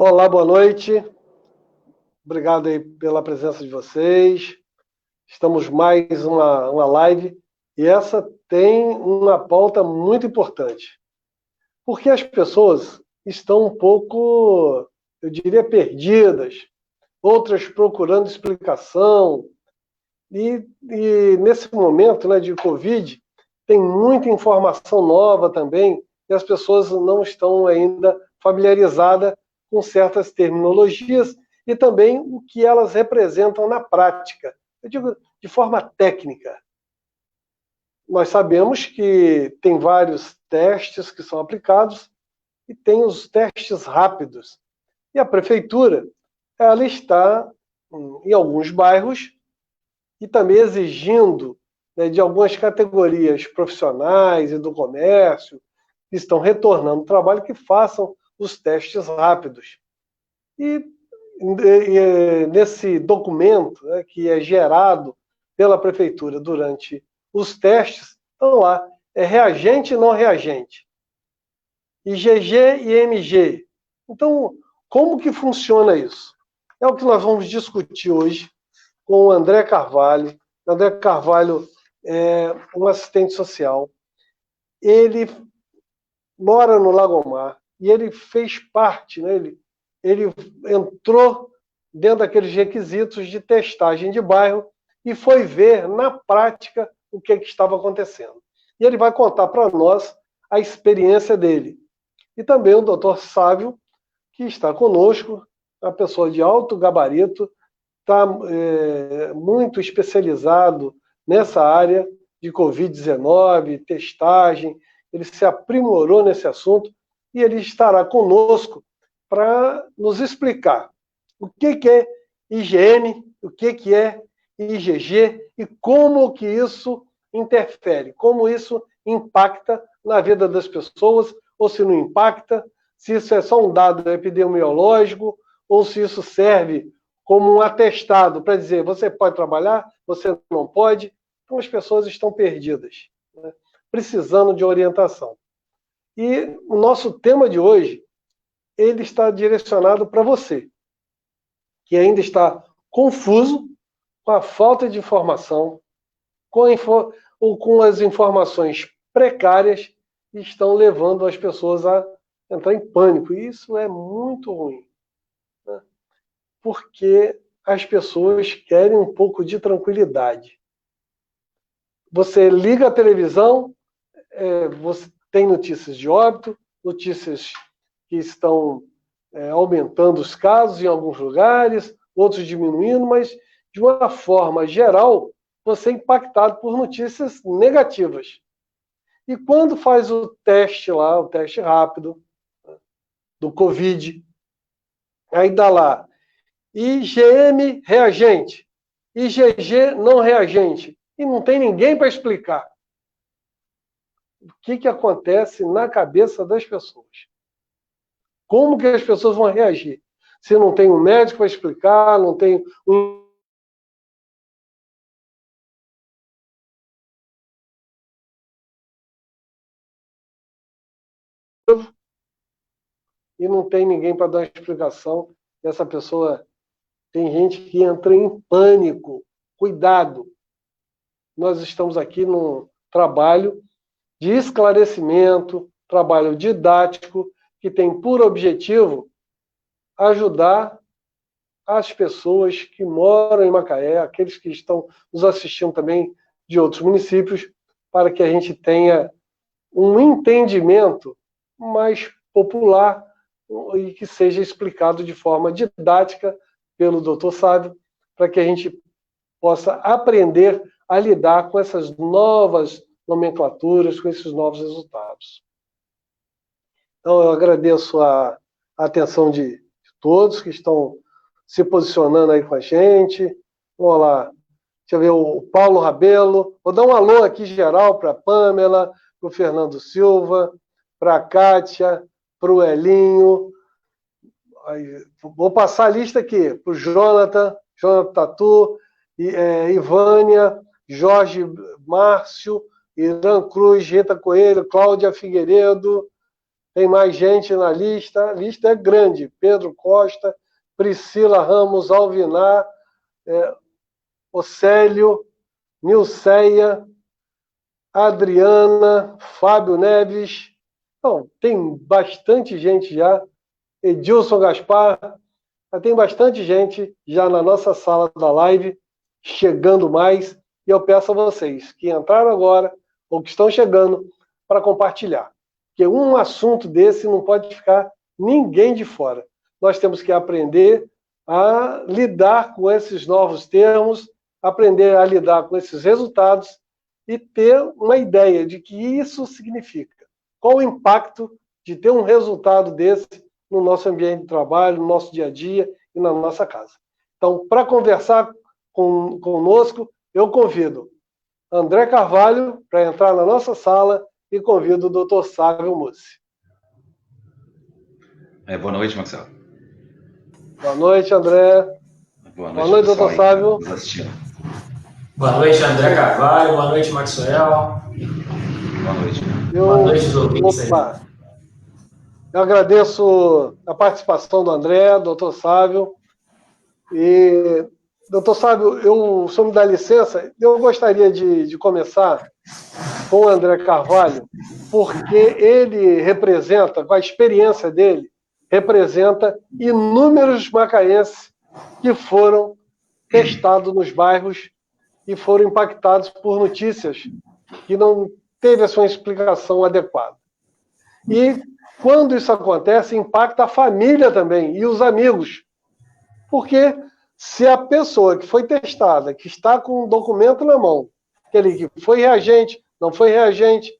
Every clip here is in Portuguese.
Olá, boa noite. Obrigado aí pela presença de vocês. Estamos mais uma live e essa tem uma pauta muito importante, porque as pessoas estão um pouco, eu diria, perdidas, outras procurando explicação. E nesse momento, né, de Covid, tem muita informação nova também e as pessoas não estão ainda familiarizadas com certas terminologias e também o que elas representam na prática. Eu digo de forma técnica. Nós sabemos que tem vários testes que são aplicados e tem os testes rápidos. E a prefeitura, ela está em alguns bairros e também exigindo, né, de algumas categorias profissionais e do comércio que estão retornando ao trabalho que façam os testes rápidos. E nesse documento, né, que é gerado pela prefeitura durante os testes, estão lá, reagente e não reagente, IgG e MG. Então, como que funciona isso? É o que nós vamos discutir hoje com o André Carvalho. André Carvalho é um assistente social. Ele mora no Lagomar e ele fez parte, né? Ele entrou dentro daqueles requisitos de testagem de bairro e foi ver na prática o que estava acontecendo. E ele vai contar para nós a experiência dele. E também o doutor Sávio, que está conosco, uma pessoa de alto gabarito, está muito especializado nessa área de Covid-19, testagem, ele se aprimorou nesse assunto e ele estará conosco para nos explicar o que é IgM, o que é IgG e como que isso interfere, como isso impacta na vida das pessoas, ou se não impacta, se isso é só um dado epidemiológico, ou se isso serve como um atestado para dizer você pode trabalhar, você não pode. Então as pessoas estão perdidas, né? Precisando de orientação. E o nosso tema de hoje, ele está direcionado para você, que ainda está confuso com a falta de informação, ou com as informações precárias que estão levando as pessoas a entrar em pânico. E isso é muito ruim, né? Porque as pessoas querem um pouco de tranquilidade. Você liga a televisão, você tem notícias de óbito, notícias que estão aumentando os casos em alguns lugares, outros diminuindo, mas de uma forma geral, você é impactado por notícias negativas. E quando faz o teste lá, o teste rápido, do Covid, aí dá lá, IgM reagente, IgG não reagente, e não tem ninguém para explicar o que acontece na cabeça das pessoas. Como que as pessoas vão reagir? Se não tem um médico para explicar, não tem um... e não tem ninguém para dar uma explicação, essa pessoa... Tem gente que entra em pânico. Cuidado. Nós estamos aqui num trabalho de esclarecimento, trabalho didático, que tem por objetivo ajudar as pessoas que moram em Macaé, aqueles que estão nos assistindo também de outros municípios, para que a gente tenha um entendimento mais popular e que seja explicado de forma didática pelo Dr. Sávio, para que a gente possa aprender a lidar com essas novas nomenclaturas, com esses novos resultados. Então, eu agradeço a atenção de todos que estão se posicionando aí com a gente. Vamos lá. Deixa eu ver o Paulo Rabelo. Vou dar um alô aqui geral para a Pamela, para o Fernando Silva, para a Kátia, para o Elinho. Vou passar a lista aqui para o Jonathan Tatu, Ivânia, Jorge Márcio, Irã Cruz, Rita Coelho, Cláudia Figueiredo, Tem mais gente na lista. A lista é grande. Pedro Costa, Priscila Ramos Alvinar, Océlio, Nilceia, Adriana, Fábio Neves. Então, tem bastante gente já. Edilson Gaspar. Tem bastante gente já na nossa sala da live, chegando mais. E eu peço a vocês que entraram agora, ou que estão chegando, para compartilhar. Porque um assunto desse não pode ficar ninguém de fora. Nós temos que aprender a lidar com esses novos termos, aprender a lidar com esses resultados e ter uma ideia de que isso significa. Qual o impacto de ter um resultado desse no nosso ambiente de trabalho, no nosso dia a dia e na nossa casa. Então, para conversar conosco, eu convido André Carvalho para entrar na nossa sala e convido o Dr. Sávio Mussi. Boa noite, Marcelo. Boa noite, André. Boa noite, Dr. Sávio. Boa noite, André Carvalho. Boa noite, Maxwell. Boa noite. Boa noite, os ouvintes. Eu agradeço a participação do André, Dr. Sávio. E, Dr. Sávio, o senhor me dá licença, eu gostaria de começar com o André Carvalho, porque ele representa, com a experiência dele, representa inúmeros macaenses que foram testados nos bairros e foram impactados por notícias que não teve a sua explicação adequada. E quando isso acontece, impacta a família também e os amigos. Porque se a pessoa que foi testada, que está com um documento na mão, aquele que foi reagente, não foi reagente,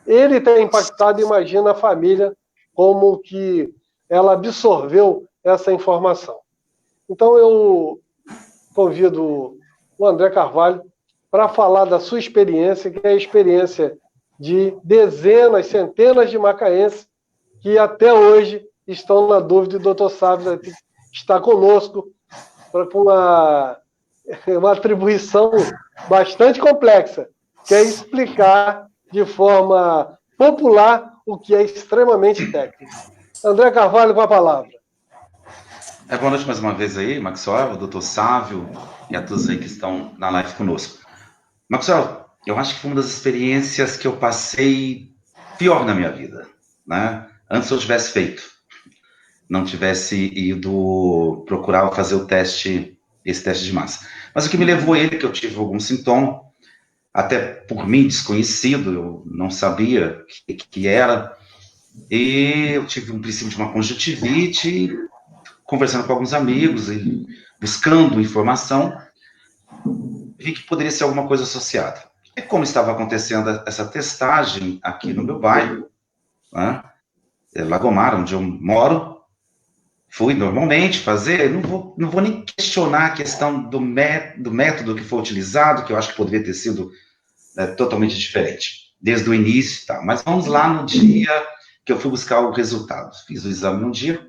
ele tem impactado, imagina a família, como que ela absorveu essa informação. Então eu convido o André Carvalho para falar da sua experiência, que é a experiência de dezenas, centenas de macaenses que até hoje estão na dúvida, e o Dr. Sávio está conosco com uma atribuição bastante complexa, que é explicar de forma popular o que é extremamente técnico. André Carvalho, com a palavra. Boa noite mais uma vez aí, Maxwell, o Dr. Sávio e a todos aí que estão na live conosco. Maxwell, eu acho que foi uma das experiências que eu passei pior na minha vida, né? Antes eu tivesse feito, não tivesse ido procurar fazer esse teste de massa. Mas o que me levou a ele, que eu tive algum sintoma, até por mim desconhecido, eu não sabia o que era, e eu tive um princípio de uma conjuntivite, conversando com alguns amigos, e buscando informação, vi que poderia ser alguma coisa associada. E como estava acontecendo essa testagem aqui no meu bairro, né, Lagomar, onde eu moro, fui normalmente fazer, não vou nem questionar a questão do método que foi utilizado, que eu acho que poderia ter sido totalmente diferente, desde o início, tá? Mas vamos lá no dia que eu fui buscar o resultado. Fiz o exame um dia,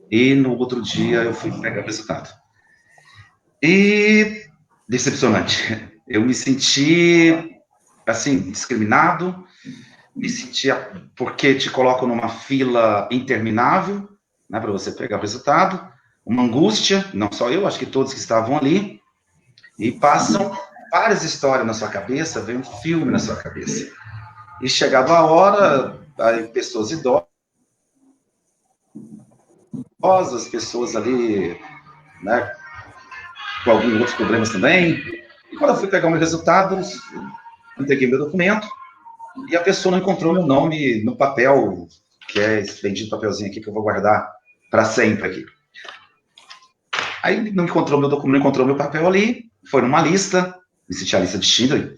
e no outro dia eu fui pegar o resultado. E decepcionante. Eu me senti, assim, discriminado, me sentia, porque te colocam numa fila interminável, né, para você pegar o resultado, uma angústia, não só eu, acho que todos que estavam ali, e passam várias histórias na sua cabeça, vem um filme na sua cabeça. E chegava a hora, aí pessoas idosas, pessoas ali, né, com alguns outros problemas também, e quando eu fui pegar meus resultados, entreguei meu documento, e a pessoa não encontrou meu nome no papel, que é esse bendito papelzinho aqui que eu vou guardar para sempre aqui. Aí não encontrou meu documento, não encontrou meu papel ali, foi numa lista, me senti a lista de Schindler,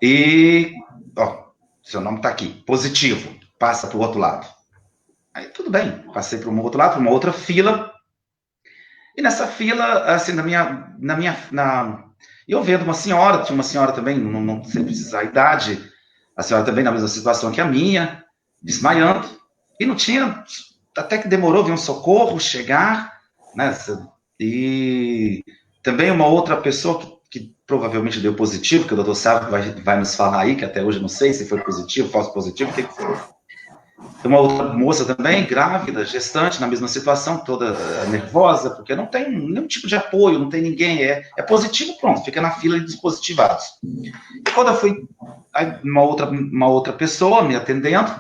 e, ó, seu nome está aqui, positivo, passa para o outro lado. Aí tudo bem, passei para um outro lado, para uma outra fila, e nessa fila, assim, eu vendo uma senhora, tinha uma senhora também, não sei precisar a idade, a senhora também na mesma situação que a minha, desmaiando, e não tinha, até que demorou, veio um socorro chegar, né, e também uma outra pessoa que provavelmente deu positivo, que o doutor Sávio vai nos falar aí, que até hoje não sei se foi positivo, falso positivo, o que foi. Uma outra moça também, grávida, gestante, na mesma situação, toda nervosa, porque não tem nenhum tipo de apoio, não tem ninguém, é positivo, pronto, fica na fila dos positivados. E quando eu fui, aí uma outra pessoa me atendendo,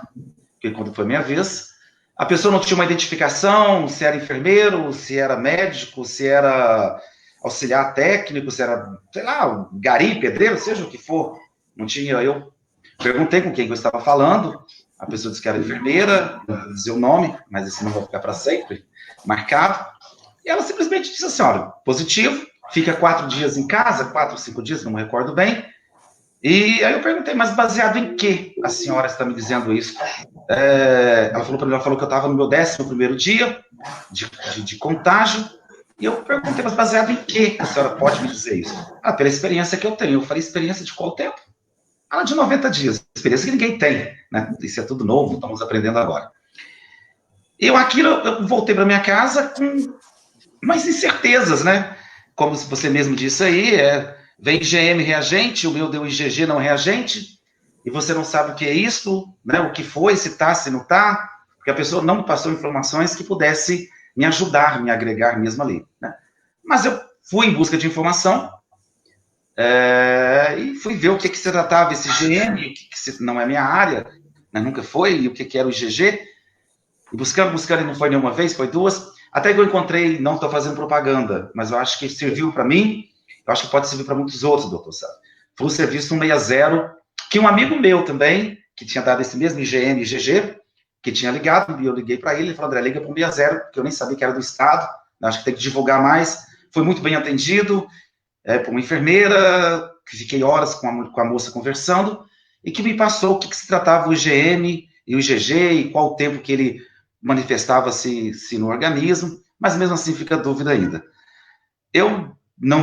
porque quando foi minha vez, a pessoa não tinha uma identificação, se era enfermeiro, se era médico, se era auxiliar técnico, se era, sei lá, gari, pedreiro, seja o que for, não tinha. Eu perguntei com quem eu estava falando, a pessoa disse que era enfermeira, dizia o nome, mas esse não vai ficar para sempre marcado, e ela simplesmente disse assim, olha, positivo, fica 4 dias em casa, 4 ou 5 dias, não me recordo bem, e aí eu perguntei, mas baseado em que a senhora está me dizendo isso? Ela falou para mim, ela falou que eu estava no meu 11º dia de contágio, e eu perguntei, mas baseado em que a senhora pode me dizer isso? Ah, pela experiência que eu tenho. Eu falei, experiência de qual tempo? Ah, de 90 dias, experiência que ninguém tem, né? Isso é tudo novo, estamos aprendendo agora. Eu voltei para minha casa com umas incertezas, né? Como você mesmo disse aí, vem IgM reagente, o meu deu IgG não reagente, e você não sabe o que é isso, né? O que foi, se tá, se não tá, porque a pessoa não me passou informações que pudesse me ajudar, me agregar mesmo ali, né? Mas eu fui em busca de informação, e fui ver o que se tratava esse IgM, o que não é minha área, né? Nunca foi, e o que era o IgG, e buscando, e não foi nenhuma vez, foi 2, até que eu encontrei, não estou fazendo propaganda, mas eu acho que serviu para mim, eu acho que pode servir para muitos outros, doutor Sábio. Foi o serviço 160, que um amigo meu também, que tinha dado esse mesmo IgM e IgG, que tinha ligado, e eu liguei para ele falou, André, liga para o 160, porque eu nem sabia que era do Estado, acho que tem que divulgar mais, foi muito bem atendido, por uma enfermeira, que fiquei horas com a moça conversando, e que me passou o que se tratava o IgM e o IgG, e qual o tempo que ele manifestava-se no organismo, mas mesmo assim fica a dúvida ainda. Eu não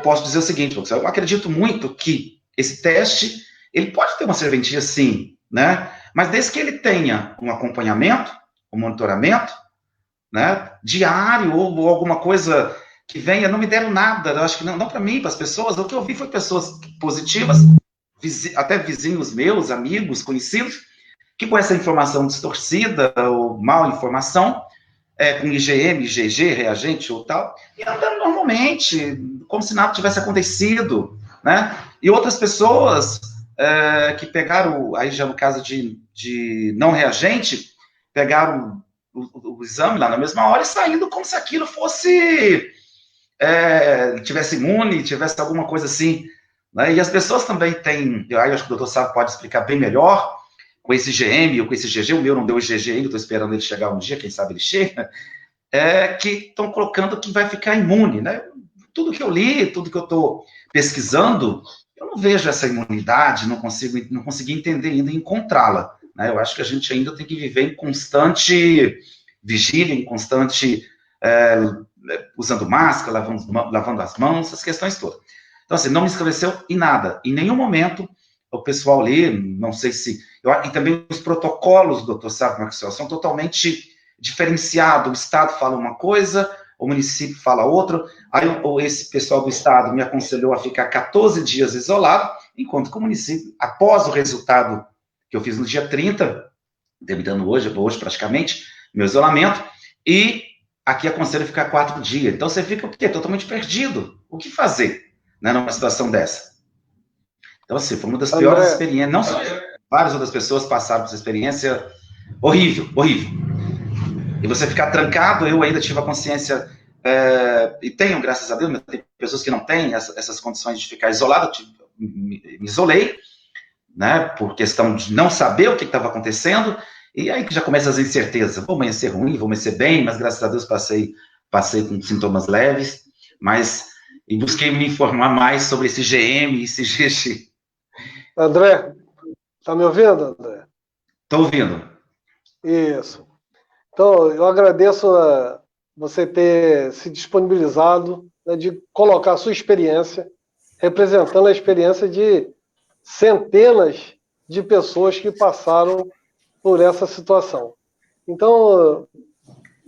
posso dizer o seguinte, eu acredito muito que esse teste, ele pode ter uma serventia sim, né? Mas desde que ele tenha um acompanhamento, um monitoramento, né, diário, ou alguma coisa que venha, não me deram nada, eu acho que não para mim, para as pessoas, o que eu vi foi pessoas positivas, até vizinhos meus, amigos, conhecidos, que com essa informação distorcida, ou mal informação, com IgM, IgG, reagente ou tal, e andando normalmente, como se nada tivesse acontecido, né? E outras pessoas que pegaram, aí já no caso de não reagente, pegaram o exame lá na mesma hora e saindo como se aquilo fosse, tivesse imune, tivesse alguma coisa assim, né? E as pessoas também têm, aí acho que o doutor Sábio pode explicar bem melhor, com esse IgM ou com esse IgG, o meu não deu IgG ainda, estou esperando ele chegar um dia, quem sabe ele chega, que estão colocando que vai ficar imune, né? Tudo que eu li, tudo que eu estou pesquisando, eu não vejo essa imunidade, não consegui entender ainda e encontrá-la, né? Eu acho que a gente ainda tem que viver em constante vigília, em constante usando máscara, lavando as mãos, essas questões todas. Então, assim, não me esclareceu em nada. Em nenhum momento o pessoal ali, não sei se... e também os protocolos, doutor Sábio Maxwell, são totalmente diferenciados. O Estado fala uma coisa, o município fala outra. Aí esse pessoal do Estado me aconselhou a ficar 14 dias isolado, enquanto que o município, após o resultado que eu fiz no dia 30, terminando hoje praticamente, meu isolamento, e aqui aconselho a ficar 4 dias. Então você fica o quê? Totalmente perdido. O que fazer, né, numa situação dessa? Então, assim, foi uma das piores experiências. Não só várias outras pessoas passaram por essa experiência horrível, horrível. E você ficar trancado, eu ainda tive a consciência, e tenho, graças a Deus, mas tem pessoas que não têm essas condições de ficar isolado, me isolei, né, por questão de não saber o que estava acontecendo, e aí que já começa as incertezas. Vou amanhecer ruim, vou amanhecer bem, mas graças a Deus passei com sintomas leves, e busquei me informar mais sobre esse IgM e esse IgG. André, está me ouvindo, André? Estou ouvindo. Isso. Então, eu agradeço você ter se disponibilizado, né, de colocar a sua experiência, representando a experiência de centenas de pessoas que passaram por essa situação. Então, o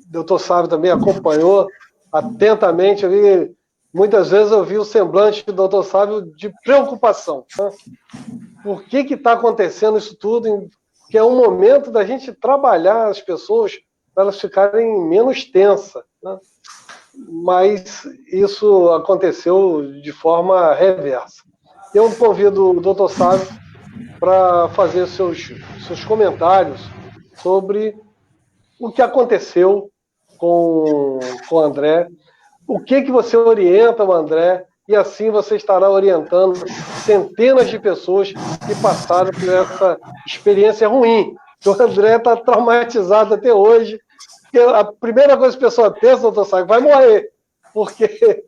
doutor Sábio também acompanhou atentamente. Muitas vezes eu vi o semblante do doutor Sábio de preocupação, né? Por que está acontecendo isso tudo? que é um momento da gente trabalhar as pessoas para elas ficarem menos tensas, né? Mas isso aconteceu de forma reversa. Eu convido o Dr. Sávio para fazer seus comentários sobre o que aconteceu com o André, o que você orienta o André, e assim você estará orientando centenas de pessoas que passaram por essa experiência ruim. O André está traumatizado até hoje. A primeira coisa que a pessoa pensa, doutor Sávio, vai morrer, porque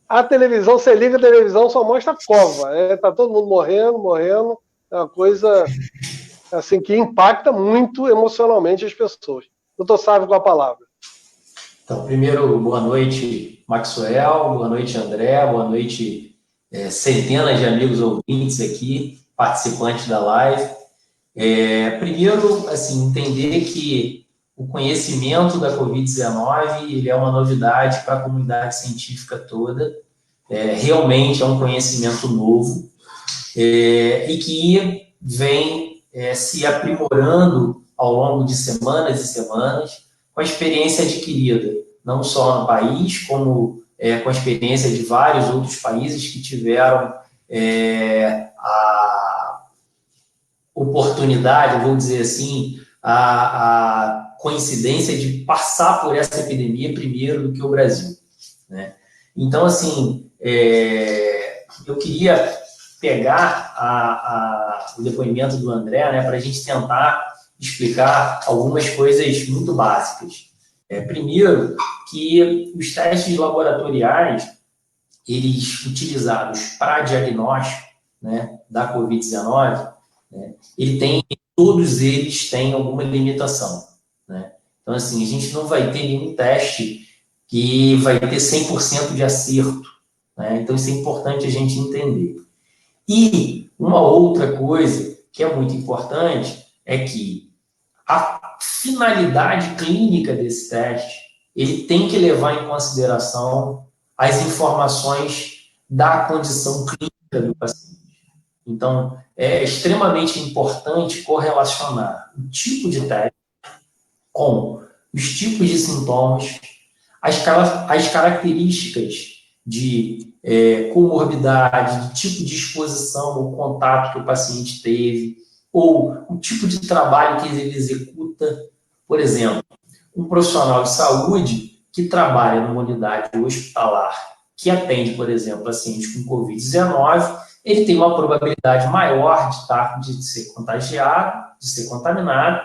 a televisão, você liga a televisão, só mostra cova. Tá todo mundo morrendo. É uma coisa assim, que impacta muito emocionalmente as pessoas. Doutor Sávio, com a palavra. Então, primeiro, boa noite, Maxwell, boa noite, André, boa noite, centenas de amigos ouvintes aqui, participantes da live. Primeiro, assim, entender que o conhecimento da Covid-19 ele é uma novidade para a comunidade científica toda, realmente é um conhecimento novo, e que vem se aprimorando ao longo de semanas e semanas com a experiência adquirida, não só no país, como com a experiência de vários outros países que tiveram a oportunidade, vou dizer assim, a coincidência de passar por essa epidemia primeiro do que o Brasil, né? Então, assim, eu queria pegar o depoimento do André, né, para a gente tentar explicar algumas coisas muito básicas. Primeiro, que os testes laboratoriais, eles utilizados para diagnóstico, né, da Covid-19, né, todos eles têm alguma limitação, né? Então, assim, a gente não vai ter nenhum teste que vai ter 100% de acerto, né? Então, isso é importante a gente entender. E uma outra coisa que é muito importante é que a finalidade clínica desse teste, ele tem que levar em consideração as informações da condição clínica do paciente. Então, é extremamente importante correlacionar o tipo de teste com os tipos de sintomas, as características de comorbidade, de tipo de exposição ou contato que o paciente teve, ou o tipo de trabalho que ele executa. Por exemplo, um profissional de saúde que trabalha numa unidade hospitalar que atende, por exemplo, pacientes com Covid-19, ele tem uma probabilidade maior de ser contagiado, de ser contaminado,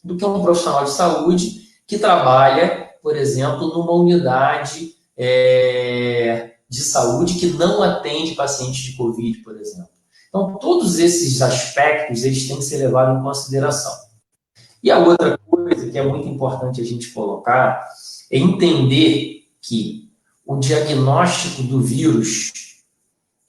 do que um profissional de saúde que trabalha, por exemplo, numa unidade de saúde que não atende pacientes de Covid, por exemplo. Então, todos esses aspectos, eles têm que ser levados em consideração. E a outra coisa que é muito importante a gente colocar é entender que o diagnóstico do vírus,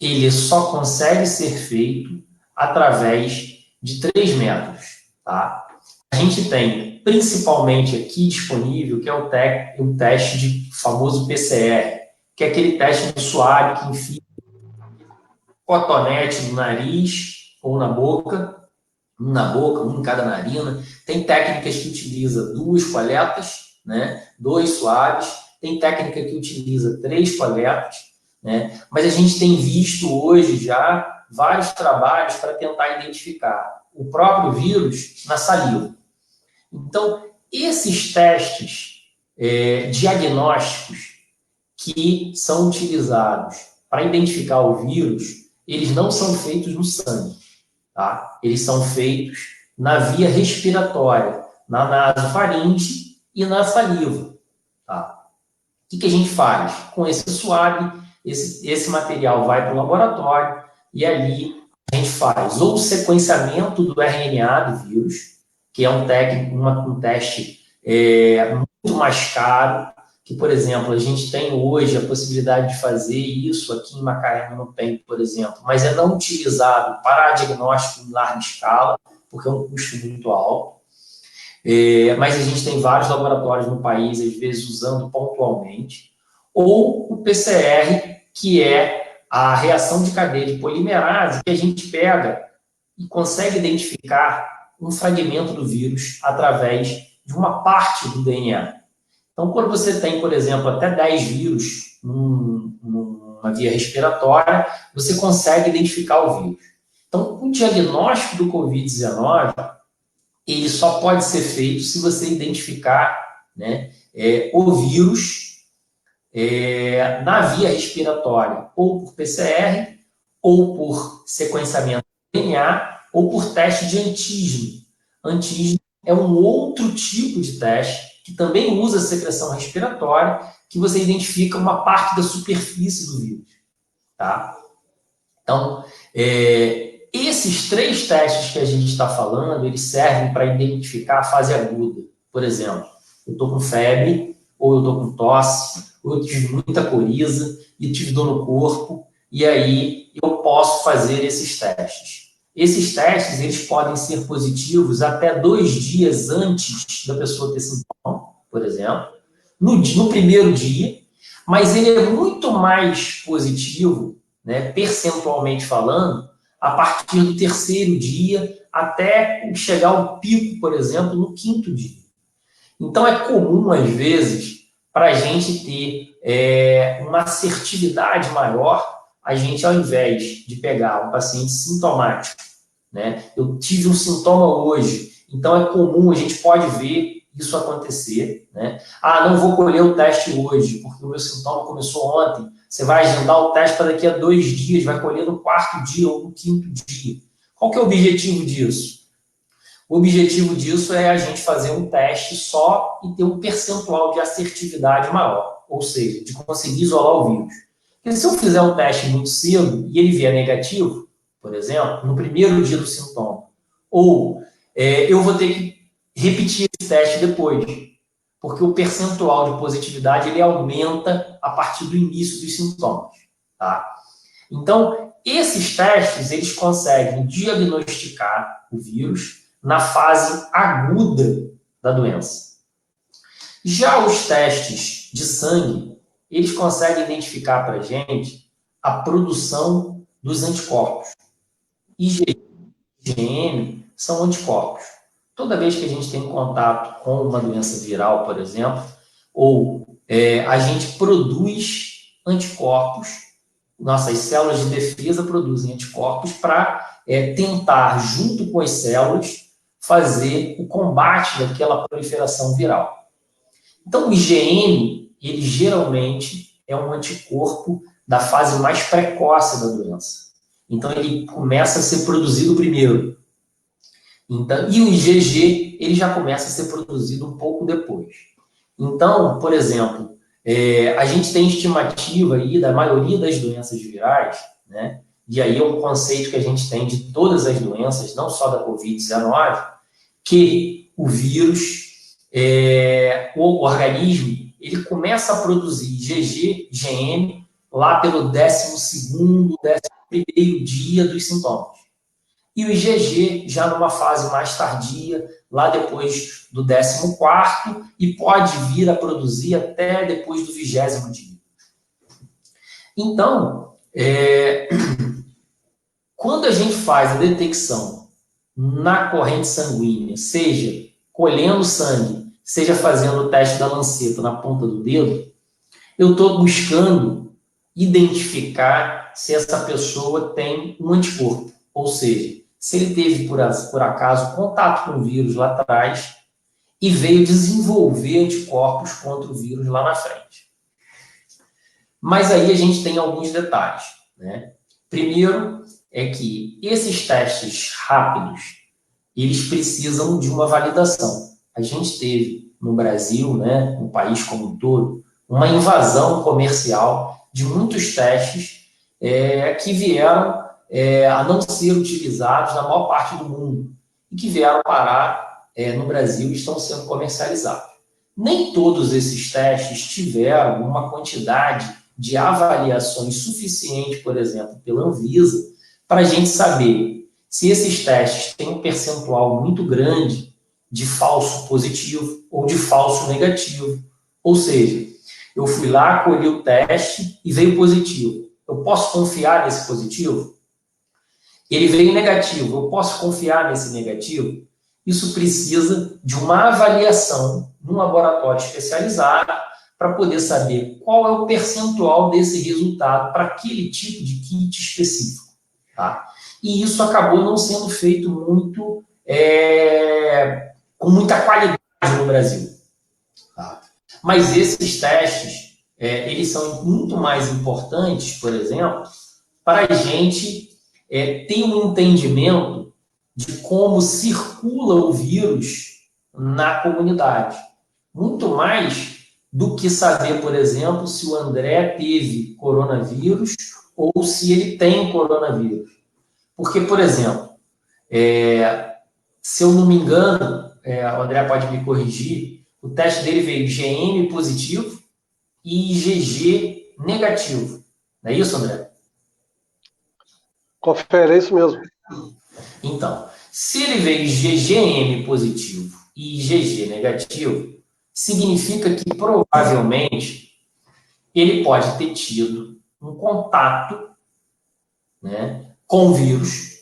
ele só consegue ser feito através de 3 métodos, tá? A gente tem, principalmente aqui disponível, que é o teste de famoso PCR, que é aquele teste no suave que enfia cotonete no nariz ou na boca, um em cada narina. Tem técnicas que utiliza 2 coletas, né? 2 suaves. Tem técnica que utiliza 3 coletas, né? Mas a gente tem visto hoje já vários trabalhos para tentar identificar o próprio vírus na saliva. Então, esses testes diagnósticos que são utilizados para identificar o vírus, eles não são feitos no sangue, tá? Eles são feitos na via respiratória, na nasofaringe e na saliva, tá? O que a gente faz? Com esse suave, esse material vai para o laboratório e ali a gente faz ou o sequenciamento do RNA do vírus, que é um teste muito mais caro, que, por exemplo, a gente tem hoje a possibilidade de fazer isso aqui em Macaé, não tem, por exemplo, mas é não utilizado para diagnóstico em larga escala, porque é um custo muito alto. Mas a gente tem vários laboratórios no país, às vezes usando pontualmente, ou o PCR, que é a reação de cadeia de polimerase, que a gente pega e consegue identificar um fragmento do vírus através de uma parte do DNA. Então, quando você tem, por exemplo, até 10 vírus numa via respiratória, você consegue identificar o vírus. Então, o diagnóstico do Covid-19, ele só pode ser feito se você identificar, né, o vírus na via respiratória, ou por PCR, ou por sequenciamento do DNA, ou por teste de antígeno. Antígeno é um outro tipo de teste que também usa secreção respiratória, que você identifica uma parte da superfície do vírus. Tá? Então, esses 3 testes que a gente está falando, eles servem para identificar a fase aguda. Por exemplo, eu estou com febre, ou eu estou com tosse, ou eu tive muita coriza, e tive dor no corpo, e aí eu posso fazer esses testes. Esses testes, eles podem ser positivos até 2 dias antes da pessoa ter sintoma, por exemplo, no primeiro dia, mas ele é muito mais positivo, né, percentualmente falando, a partir do 3º dia, até chegar ao pico, por exemplo, no 5º dia. Então, é comum, às vezes, para a gente ter uma assertividade maior, a gente, ao invés de pegar um paciente sintomático, né, eu tive um sintoma hoje, então é comum, a gente pode ver isso acontecer, né? Ah, não vou colher o teste hoje, porque o meu sintoma começou ontem. Você vai agendar o teste para daqui a 2 dias, vai colher no 4º dia ou no 5º dia. Qual que é o objetivo disso? O objetivo disso é a gente fazer um teste só e ter um percentual de assertividade maior, ou seja, de conseguir isolar o vírus. Porque se eu fizer um teste muito cedo e ele vier negativo, por exemplo, no primeiro dia do sintoma, ou eu vou ter que repetir esse teste depois, porque o percentual de positividade ele aumenta a partir do início dos sintomas. Tá? Então, esses testes eles conseguem diagnosticar o vírus na fase aguda da doença. Já os testes de sangue, eles conseguem identificar para a gente a produção dos anticorpos. IgG e IgM são anticorpos. Toda vez que a gente tem contato com uma doença viral, por exemplo, ou a gente produz anticorpos, nossas células de defesa produzem anticorpos para tentar, junto com as células, fazer o combate daquela proliferação viral. Então, o IgM, ele geralmente é um anticorpo da fase mais precoce da doença. Então, ele começa a ser produzido primeiro. Então, e o IgG, ele já começa a ser produzido um pouco depois. Então, por exemplo, a gente tem estimativa aí da maioria das doenças virais, né? E aí é um conceito que a gente tem de todas as doenças, não só da Covid-19, que o vírus, o organismo, ele começa a produzir IgG, IgM, lá pelo 12º, 11º dia dos sintomas. E o IgG já numa fase mais tardia, lá depois do 14º, e pode vir a produzir até depois do 20º dia. Então, quando a gente faz a detecção na corrente sanguínea, seja colhendo sangue, seja fazendo o teste da lanceta na ponta do dedo, eu estou buscando identificar se essa pessoa tem um anticorpo, ou seja, se ele teve, por acaso, contato com o vírus lá atrás e veio desenvolver anticorpos contra o vírus lá na frente. Mas aí a gente tem alguns detalhes, né? Primeiro é que esses testes rápidos, eles precisam de uma validação. A gente teve no Brasil, né, no país como um todo, uma invasão comercial de muitos testes que vieram a não ser utilizados na maior parte do mundo e que vieram parar no Brasil e estão sendo comercializados. Nem todos esses testes tiveram uma quantidade de avaliações suficiente, por exemplo, pela Anvisa, para a gente saber se esses testes têm um percentual muito grande de falso positivo ou de falso negativo. Ou seja, eu fui lá, colhi o teste e veio positivo. Eu posso confiar nesse positivo? Ele veio negativo, eu posso confiar nesse negativo? isso precisa de uma avaliação num laboratório especializado para poder saber qual é o percentual desse resultado para aquele tipo de kit específico. Tá? E isso acabou não sendo feito muito, com muita qualidade no Brasil. Tá? Mas esses testes, eles são muito mais importantes, por exemplo, para a gente ter um entendimento de como circula o vírus na comunidade. Muito mais do que saber, por exemplo, se o André teve coronavírus ou se ele tem coronavírus. Porque, por exemplo, se eu não me engano, o André pode me corrigir, o teste dele veio IgM positivo e IgG negativo. Não é isso, André? Confere, é isso mesmo. Então, se ele veio IgM positivo e IgG negativo, significa que provavelmente ele pode ter tido um contato, né, com o vírus,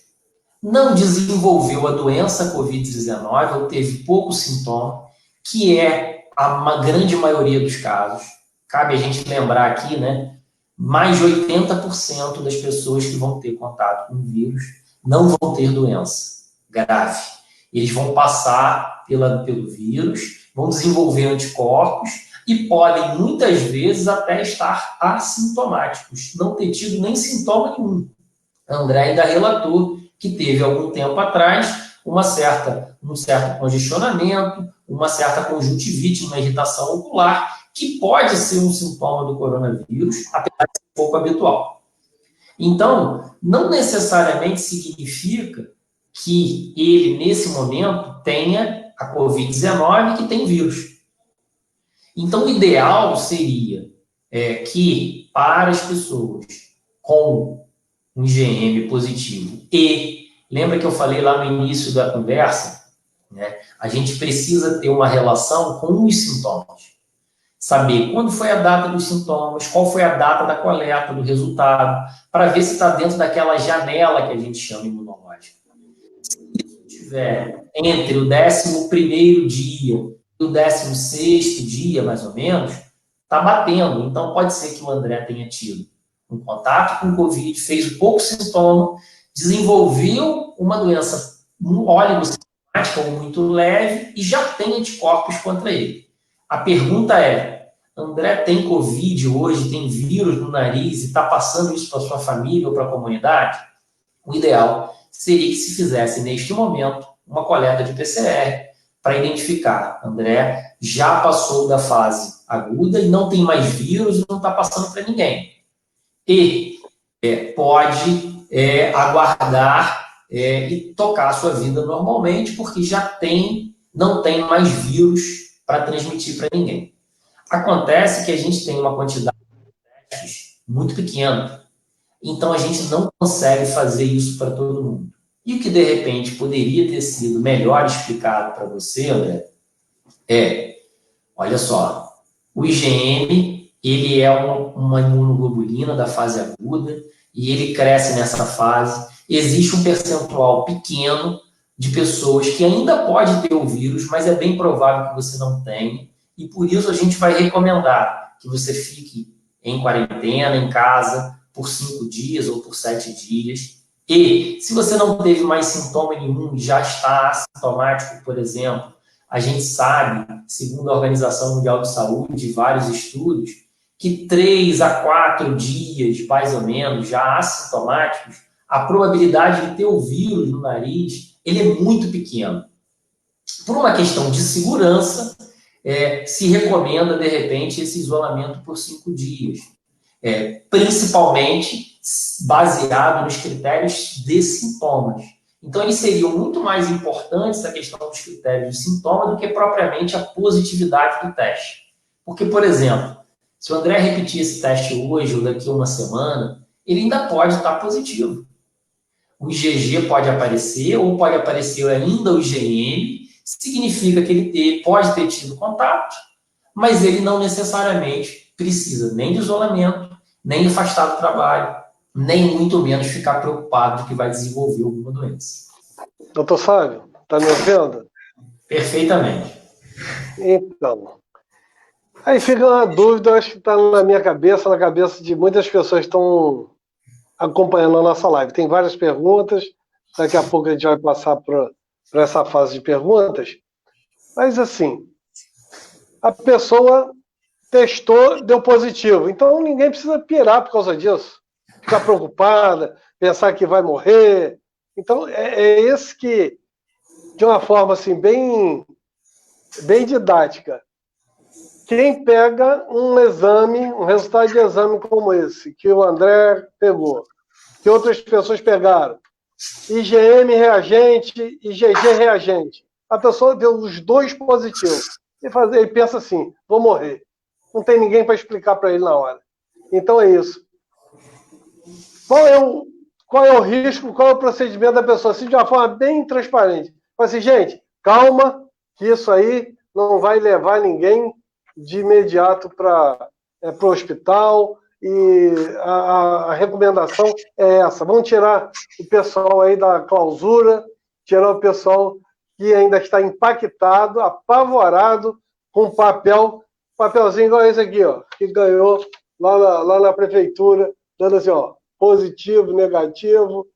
não desenvolveu a doença Covid-19 ou teve pouco sintoma, que é a grande maioria dos casos. Cabe a gente lembrar aqui, né, mais de 80% das pessoas que vão ter contato com o vírus não vão ter doença grave. Eles vão passar pelo vírus, vão desenvolver anticorpos e podem, muitas vezes, até estar assintomáticos, não ter tido nem sintoma nenhum. André ainda relatou que teve, algum tempo atrás, um certo congestionamento, uma certa conjuntivite, uma irritação ocular, que pode ser um sintoma do coronavírus, apesar de ser pouco habitual. Então, não necessariamente significa que ele, nesse momento, tenha a Covid-19 que tem vírus. Então, o ideal seria que, para as pessoas com um IgM positivo e, lembra que eu falei lá no início da conversa, né, a gente precisa ter uma relação com os sintomas. Saber quando foi a data dos sintomas, qual foi a data da coleta do resultado, para ver se está dentro daquela janela que a gente chama imunológica. Se estiver entre o 11º dia e o 16º dia, mais ou menos, está batendo. Então, pode ser que o André tenha tido um contato com o Covid, fez pouco sintoma, desenvolveu uma doença oligossintomática ou muito leve e já tem anticorpos contra ele. A pergunta é, André tem Covid hoje, tem vírus no nariz e está passando isso para sua família ou para a comunidade? O ideal seria que se fizesse, neste momento, uma coleta de PCR para identificar, André já passou da fase aguda e não tem mais vírus e não está passando para ninguém. E pode aguardar e tocar a sua vida normalmente, porque já não tem mais vírus para transmitir para ninguém. Acontece que a gente tem uma quantidade de testes muito pequena, então a gente não consegue fazer isso para todo mundo. E o que, de repente, poderia ter sido melhor explicado para você, André, olha só, o IgM, ele é uma imunoglobulina da fase aguda, e ele cresce nessa fase. Existe um percentual pequeno de pessoas que ainda pode ter o vírus, mas é bem provável que você não tenha, e por isso a gente vai recomendar que você fique em quarentena, em casa, por 5 dias ou por 7 dias. E se você não teve mais sintoma nenhum, já está assintomático, por exemplo, a gente sabe, segundo a Organização Mundial de Saúde, vários estudos, que 3 a 4 dias, mais ou menos, já assintomáticos, a probabilidade de ter o vírus no nariz, ele é muito pequeno. Por uma questão de segurança, se recomenda, de repente, esse isolamento por 5 dias. Principalmente baseado nos critérios de sintomas. Então, eles seriam muito mais importantes, a questão dos critérios de sintoma, do que propriamente a positividade do teste. Porque, por exemplo, se o André repetir esse teste hoje ou daqui a uma semana, ele ainda pode estar positivo. O IgG pode aparecer, ou pode aparecer ainda o IgM, significa que ele pode ter tido contato, mas ele não necessariamente precisa nem de isolamento, nem afastar do trabalho, nem muito menos ficar preocupado de que vai desenvolver alguma doença. Doutor Sávio, está me ouvindo? Perfeitamente. Então, aí fica uma dúvida, acho que está na minha cabeça, na cabeça de muitas pessoas que estão acompanhando a nossa live. Tem várias perguntas, daqui a pouco a gente vai passar para essa fase de perguntas. Mas, assim, a pessoa testou, deu positivo. Então, ninguém precisa pirar por causa disso. Ficar preocupada, pensar que vai morrer. Então, é esse que, de uma forma assim, bem didática, quem pega um exame, um resultado de exame como esse, que o André pegou, que outras pessoas pegaram, IgM reagente, IgG reagente, a pessoa deu os dois positivos. Ele pensa assim, vou morrer. Não tem ninguém para explicar para ele na hora. Então é isso. Qual é o risco, qual é o procedimento da pessoa? Assim, de uma forma bem transparente. Fala assim, gente, calma, que isso aí não vai levar ninguém de imediato para o hospital, e a recomendação é essa. Vamos tirar o pessoal aí da clausura, tirar o pessoal que ainda está impactado, apavorado, com papelzinho igual esse aqui, ó, que ganhou lá na prefeitura, dando assim, ó, positivo, negativo,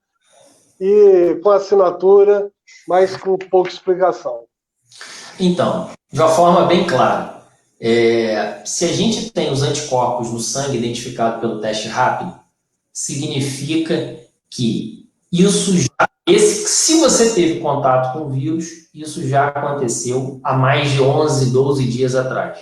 e com assinatura, mas com pouca explicação. Então, de uma forma bem clara, se a gente tem os anticorpos no sangue identificado pelo teste rápido, significa que se você teve contato com o vírus, isso já aconteceu há mais de 11, 12 dias atrás.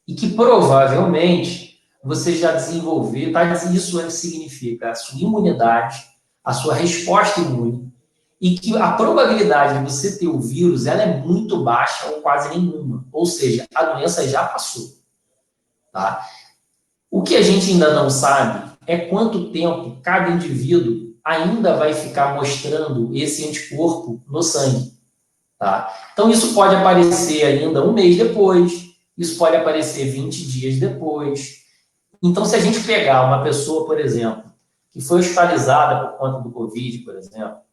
E que provavelmente você já desenvolveu, isso é que significa a sua imunidade, a sua resposta imune, e que a probabilidade de você ter o vírus ela é muito baixa ou quase nenhuma. Ou seja, a doença já passou. Tá? O que a gente ainda não sabe é quanto tempo cada indivíduo ainda vai ficar mostrando esse anticorpo no sangue. Tá? Então, isso pode aparecer ainda um mês depois, isso pode aparecer 20 dias depois. Então, se a gente pegar uma pessoa, por exemplo, que foi hospitalizada por conta do Covid, por exemplo,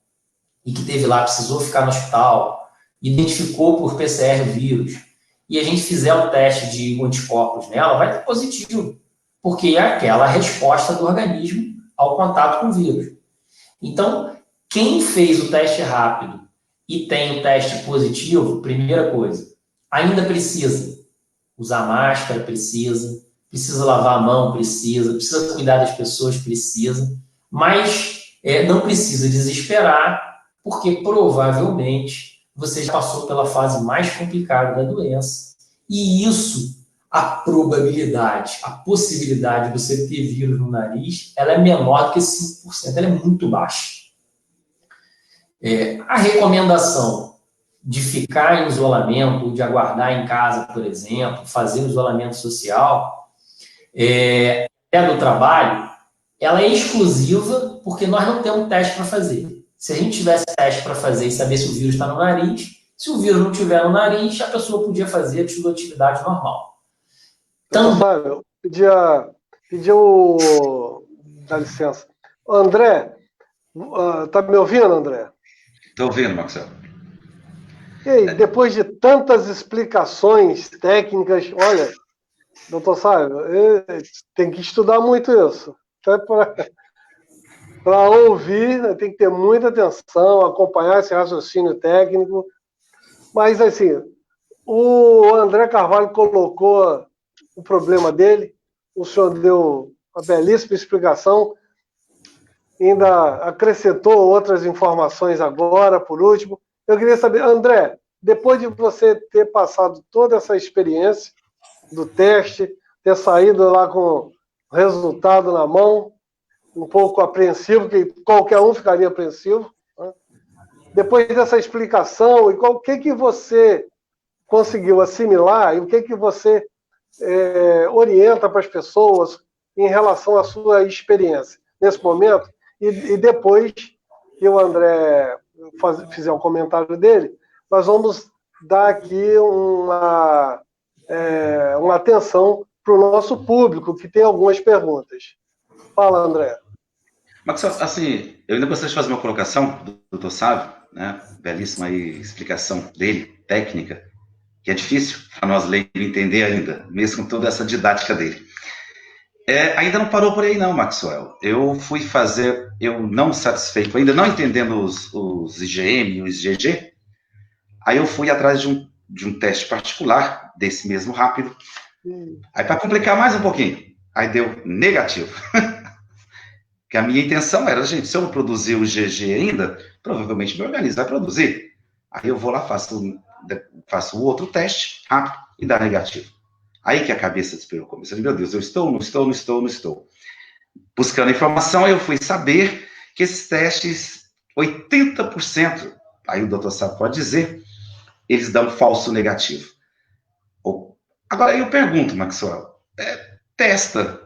e que teve lá, precisou ficar no hospital, identificou por PCR o vírus, e a gente fizer um teste de anticorpos nela, vai ter positivo, porque é aquela resposta do organismo ao contato com o vírus. Então, quem fez o teste rápido e tem o teste positivo, primeira coisa, ainda precisa usar máscara, precisa lavar a mão, precisa cuidar das pessoas, precisa, mas não precisa desesperar, porque provavelmente você já passou pela fase mais complicada da doença, e isso, a probabilidade, a possibilidade de você ter vírus no nariz, ela é menor do que 5%, ela é muito baixa. A recomendação de ficar em isolamento, de aguardar em casa, por exemplo, fazer o isolamento social, do trabalho, ela é exclusiva porque nós não temos teste para fazer. Se a gente tivesse teste para fazer e saber se o vírus está no nariz, se o vírus não estiver no nariz, a pessoa podia fazer a sua atividade normal. Então, Fábio, dá licença. André, tá me ouvindo, André? Estou ouvindo, Marcelo. E aí, depois de tantas explicações técnicas, olha, doutor Sábio, tem que estudar muito isso. Para ouvir, né, tem que ter muita atenção, acompanhar esse raciocínio técnico. Mas, assim, o André Carvalho colocou o problema dele, o senhor deu uma belíssima explicação, ainda acrescentou outras informações agora, por último. Eu queria saber, André, depois de você ter passado toda essa experiência do teste, ter saído lá com o resultado na mão, um pouco apreensivo, que qualquer um ficaria apreensivo, né? Depois dessa explicação, o que você conseguiu assimilar e o que você orienta para as pessoas em relação à sua experiência nesse momento, e depois que o André fizer um comentário dele, nós vamos dar aqui uma atenção para o nosso público, que tem algumas perguntas. Fala, André. Marcelo, assim, eu ainda gostaria de fazer uma colocação, doutor Sávio, né? Belíssima aí explicação dele, técnica, que é difícil para nós leigos entender ainda, mesmo com toda essa didática dele. Ainda não parou por aí não, Maxwell. Eu fui fazer, eu não satisfeito, ainda não entendendo os IgM e os IgG, aí eu fui atrás de um teste particular, desse mesmo rápido. Aí para complicar mais um pouquinho, aí deu negativo. Que a minha intenção era, gente, se eu não produzir o IgG ainda, provavelmente meu organismo vai produzir. Aí eu vou lá, faço o outro teste rápido e dá negativo. Aí que a cabeça despirocou. Eu falei, meu Deus, eu estou, não estou. Buscando informação, eu fui saber que esses testes, 80%, aí o doutor Sá pode dizer, eles dão falso negativo. Agora, eu pergunto, Maxwell, testa,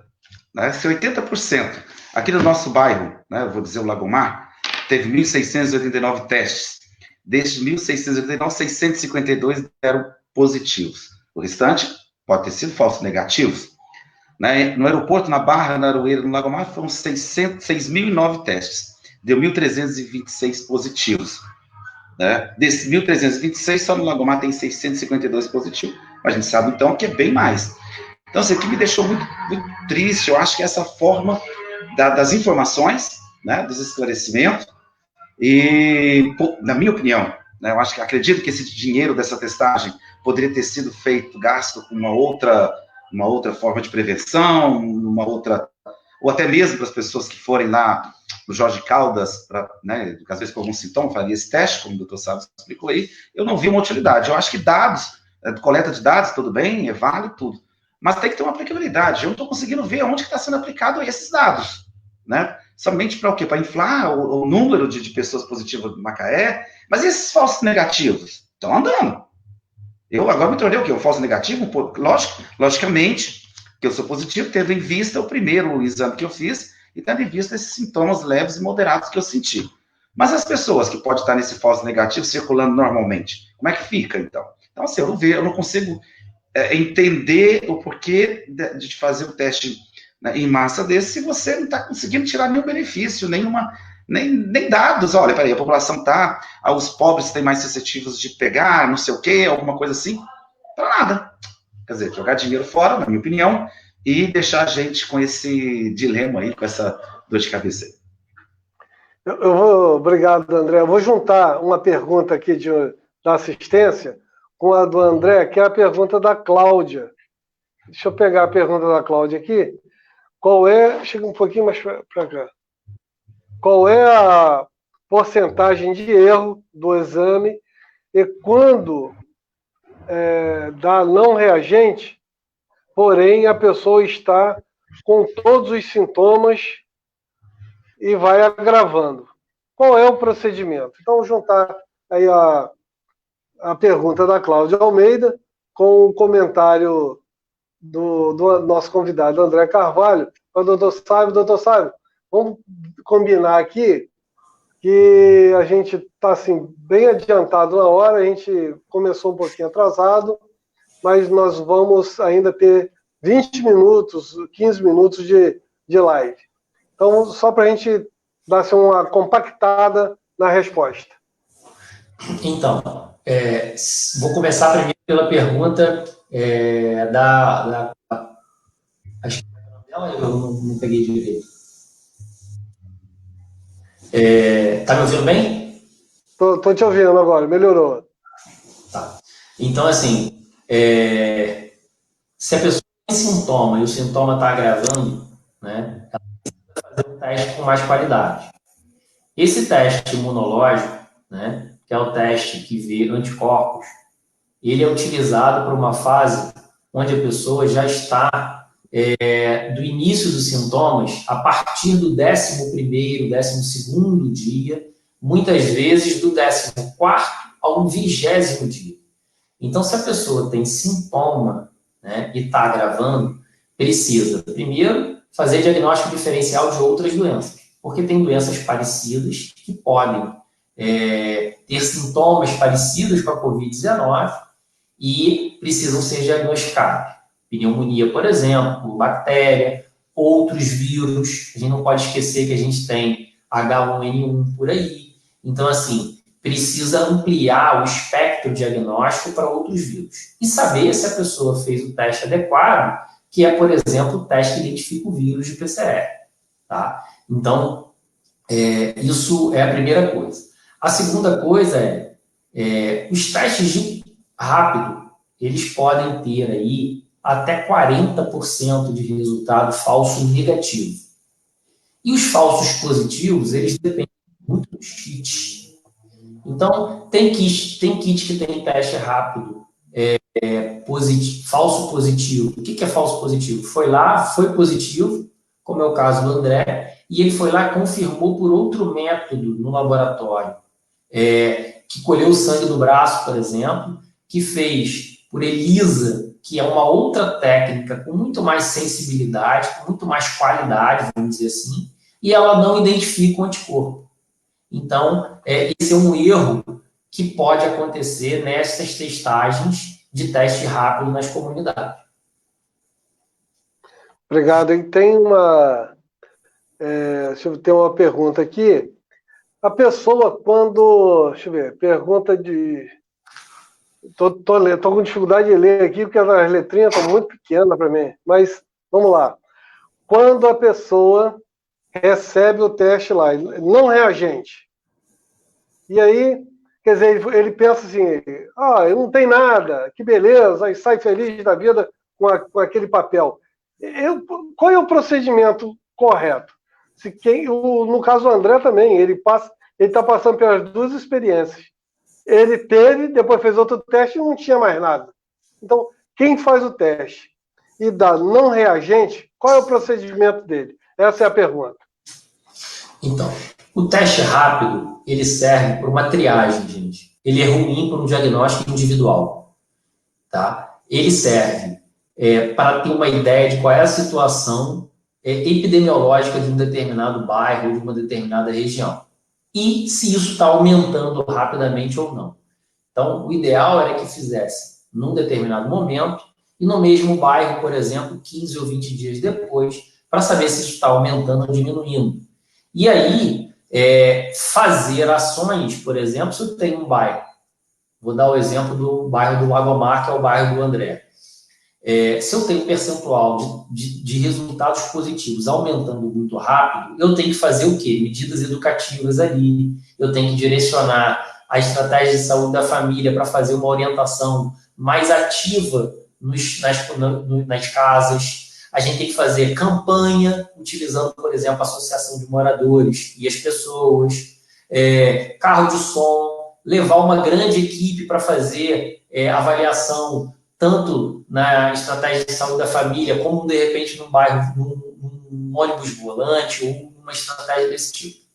né, se 80%, aqui no nosso bairro, né, eu vou dizer o Lagomar, teve 1.689 testes. Desses 1.689, 652 deram positivos. O restante pode ter sido falsos negativos. Né? No aeroporto, na Barra, na Aroeira, no Lagomar, foram 6.009 testes. Deu 1.326 positivos. Né? Desses 1.326, só no Lagomar tem 652 positivos. A gente sabe, então, que é bem mais. Então, isso aqui me deixou muito, muito triste. Eu acho que essa forma das informações, né, dos esclarecimentos, e, na minha opinião, né, eu acredito que esse dinheiro dessa testagem poderia ter sido gasto com uma outra forma de prevenção, ou até mesmo para as pessoas que forem lá no Jorge Caldas, né, às vezes com algum sintoma, faria esse teste, como o doutor Sábio explicou aí, eu não vi uma utilidade. Eu acho que coleta de dados, tudo bem, é válido, tudo, mas tem que ter uma aplicabilidade. Eu não estou conseguindo ver onde está sendo aplicado esses dados, né? Somente para o quê? Para inflar o número de pessoas positivas do Macaé, mas e esses falsos negativos? Estão andando. Eu agora me tornei o quê? Um falso negativo? Logicamente, que eu sou positivo, tendo em vista o primeiro exame que eu fiz e tendo em vista esses sintomas leves e moderados que eu senti. Mas as pessoas que podem estar nesse falso negativo circulando normalmente, como é que fica, então? Então, assim, eu não consigo entender o porquê de fazer o teste, né, em massa desse, se você não está conseguindo tirar nenhum benefício, nem dados. Olha, peraí, a população os pobres têm mais suscetíveis de pegar, não sei o quê, alguma coisa assim, para nada. Quer dizer, jogar dinheiro fora, na minha opinião, e deixar a gente com esse dilema aí, com essa dor de cabeça. Obrigado, André. Eu vou juntar uma pergunta aqui da assistência com a do André, que é a pergunta da Cláudia. Deixa eu pegar a pergunta da Cláudia aqui. Chega um pouquinho mais para cá. Qual é a porcentagem de erro do exame e quando dá não reagente, porém a pessoa está com todos os sintomas e vai agravando? Qual é o procedimento? Então, vou juntar aí a pergunta da Cláudia Almeida com o comentário do nosso convidado André Carvalho, para o doutor Sábio, vamos combinar aqui que a gente está assim, bem adiantado na hora, a gente começou um pouquinho atrasado, mas nós vamos ainda ter 20 minutos, 15 minutos de live. Então, só para a gente dar assim, uma compactada na resposta. Então, vou começar primeiro pela pergunta acho que eu não peguei direito. Tá me ouvindo bem? Tô te ouvindo agora, melhorou. Tá. Então, assim, se a pessoa tem sintoma e o sintoma está agravando, né, ela precisa fazer um teste com mais qualidade. Esse teste imunológico, né, que é o teste que vê anticorpos, ele é utilizado para uma fase onde a pessoa já está do início dos sintomas, a partir do 11º, 12º dia, muitas vezes do 14º ao 20º dia. Então, se a pessoa tem sintoma, né, e está agravando, precisa, primeiro, fazer diagnóstico diferencial de outras doenças, porque tem doenças parecidas que podem ter sintomas parecidos com a Covid-19 e precisam ser diagnosticados. Pneumonia, por exemplo, bactéria, outros vírus. A gente não pode esquecer que a gente tem H1N1 por aí. Então, assim, precisa ampliar o espectro diagnóstico para outros vírus e saber se a pessoa fez o teste adequado, que é, por exemplo, o teste que identifica o vírus de PCR. Tá? Então, isso é a primeira coisa. A segunda coisa os testes de rápido, eles podem ter aí até 40% de resultado falso negativo. E os falsos positivos, eles dependem muito dos kits. Então, tem kit que tem teste rápido, falso positivo. O que é falso positivo? Foi lá, foi positivo, como é o caso do André, e ele foi lá e confirmou por outro método no laboratório, que colheu o sangue do braço, por exemplo, que fez por ELISA, que é uma outra técnica com muito mais sensibilidade, com muito mais qualidade, vamos dizer assim, e ela não identifica o anticorpo. Então, esse é um erro que pode acontecer nessas testagens de teste rápido nas comunidades. Obrigado. E tem deixa eu ter uma pergunta aqui. A pessoa, quando... Deixa eu ver. Pergunta de... Tô com dificuldade de ler aqui, porque as letrinhas estão muito pequenas para mim. Mas, vamos lá. Quando a pessoa recebe o teste lá, não reagente. E aí, quer dizer, ele pensa assim, não tem nada, que beleza, aí sai feliz da vida com aquele papel. Qual é o procedimento correto? No caso do André também, ele está passando pelas duas experiências. Ele teve, depois fez outro teste e não tinha mais nada. Então, quem faz o teste e dá não reagente, qual é o procedimento dele? Essa é a pergunta. Então, o teste rápido, ele serve para uma triagem, gente. Ele é ruim para um diagnóstico individual. Tá? Ele serve para ter uma ideia de qual é a situação epidemiológica de um determinado bairro ou de uma determinada região. E se isso está aumentando rapidamente ou não. Então, o ideal era que fizesse num determinado momento e no mesmo bairro, por exemplo, 15 ou 20 dias depois, para saber se isso está aumentando ou diminuindo. E aí, fazer ações, por exemplo, se eu tenho um bairro, vou dar o exemplo do bairro do Lagomar, que é o bairro do André. Se eu tenho um percentual de resultados positivos aumentando muito rápido, eu tenho que fazer o quê? Medidas educativas ali, eu tenho que direcionar a estratégia de saúde da família para fazer uma orientação mais ativa nas casas. A gente tem que fazer campanha, utilizando, por exemplo, a associação de moradores e as pessoas, carro de som, levar uma grande equipe para fazer avaliação, tanto na estratégia de saúde da família, como, de repente, num bairro, num ônibus volante, ou uma estratégia desse tipo.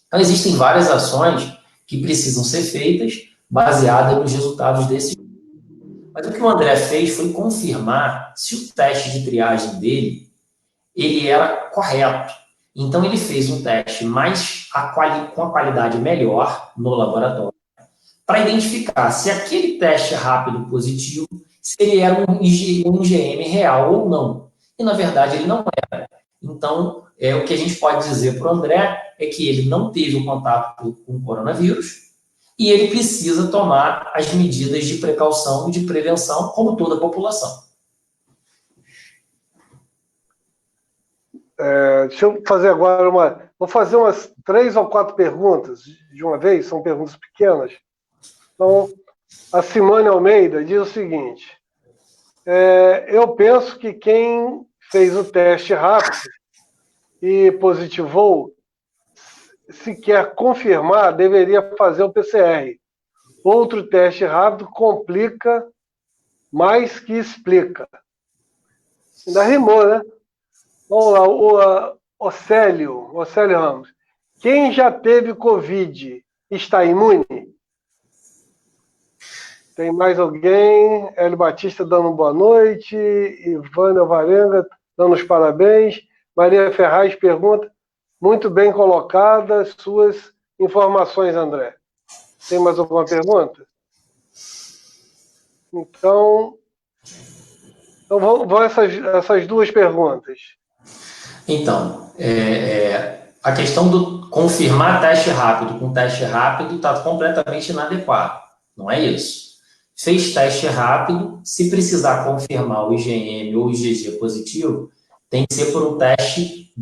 Então, existem várias ações que precisam ser feitas baseadas nos resultados desse. Mas o que o André fez foi confirmar se o teste de triagem dele ele era correto. Então, ele fez um teste com a qualidade melhor no laboratório para identificar se aquele teste rápido positivo, se ele era um IgM real ou não. E, na verdade, ele não era. Então, o que a gente pode dizer para o André é que ele não teve o contato com o coronavírus e ele precisa tomar as medidas de precaução e de prevenção, como toda a população. Deixa eu fazer agora vou fazer umas 3 ou 4 perguntas de uma vez, são perguntas pequenas. Então, a Simone Almeida diz o seguinte, eu penso que quem fez o teste rápido e positivou, se quer confirmar, deveria fazer o PCR. Outro teste rápido complica mais que explica. Ainda rimou, né? Vamos lá, o Océlio Ramos. Quem já teve Covid está imune? Tem mais alguém? Hélio Batista dando boa noite. Ivânia Varenga dando os parabéns. Maria Ferraz pergunta, muito bem colocadas suas informações, André. Tem mais alguma pergunta? Então vão essas 2 perguntas. Então, A questão do confirmar teste rápido com teste rápido está completamente inadequado. Não é isso. Fez teste rápido, se precisar confirmar o IgM ou o IgG positivo, tem que ser por um teste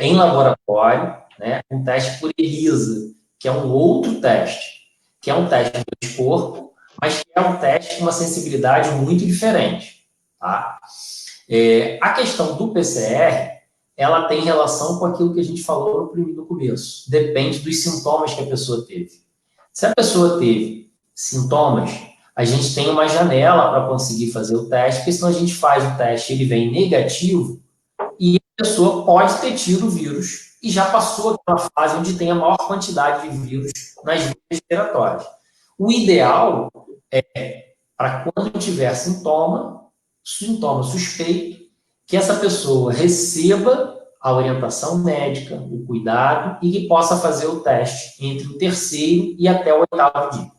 em laboratório, né? Um teste por ELISA, que é um outro teste, que é um teste do corpo, mas que é um teste com uma sensibilidade muito diferente. Tá? A questão do PCR, ela tem relação com aquilo que a gente falou no começo. Depende dos sintomas que a pessoa teve. Se a pessoa teve sintomas, a gente tem uma janela para conseguir fazer o teste, porque senão a gente faz o teste, ele vem negativo, e a pessoa pode ter tido o vírus e já passou aquela fase onde tem a maior quantidade de vírus nas vias respiratórias. O ideal é, para quando tiver sintoma suspeito, que essa pessoa receba a orientação médica, o cuidado, e que possa fazer o teste entre o terceiro e até o 8º dia.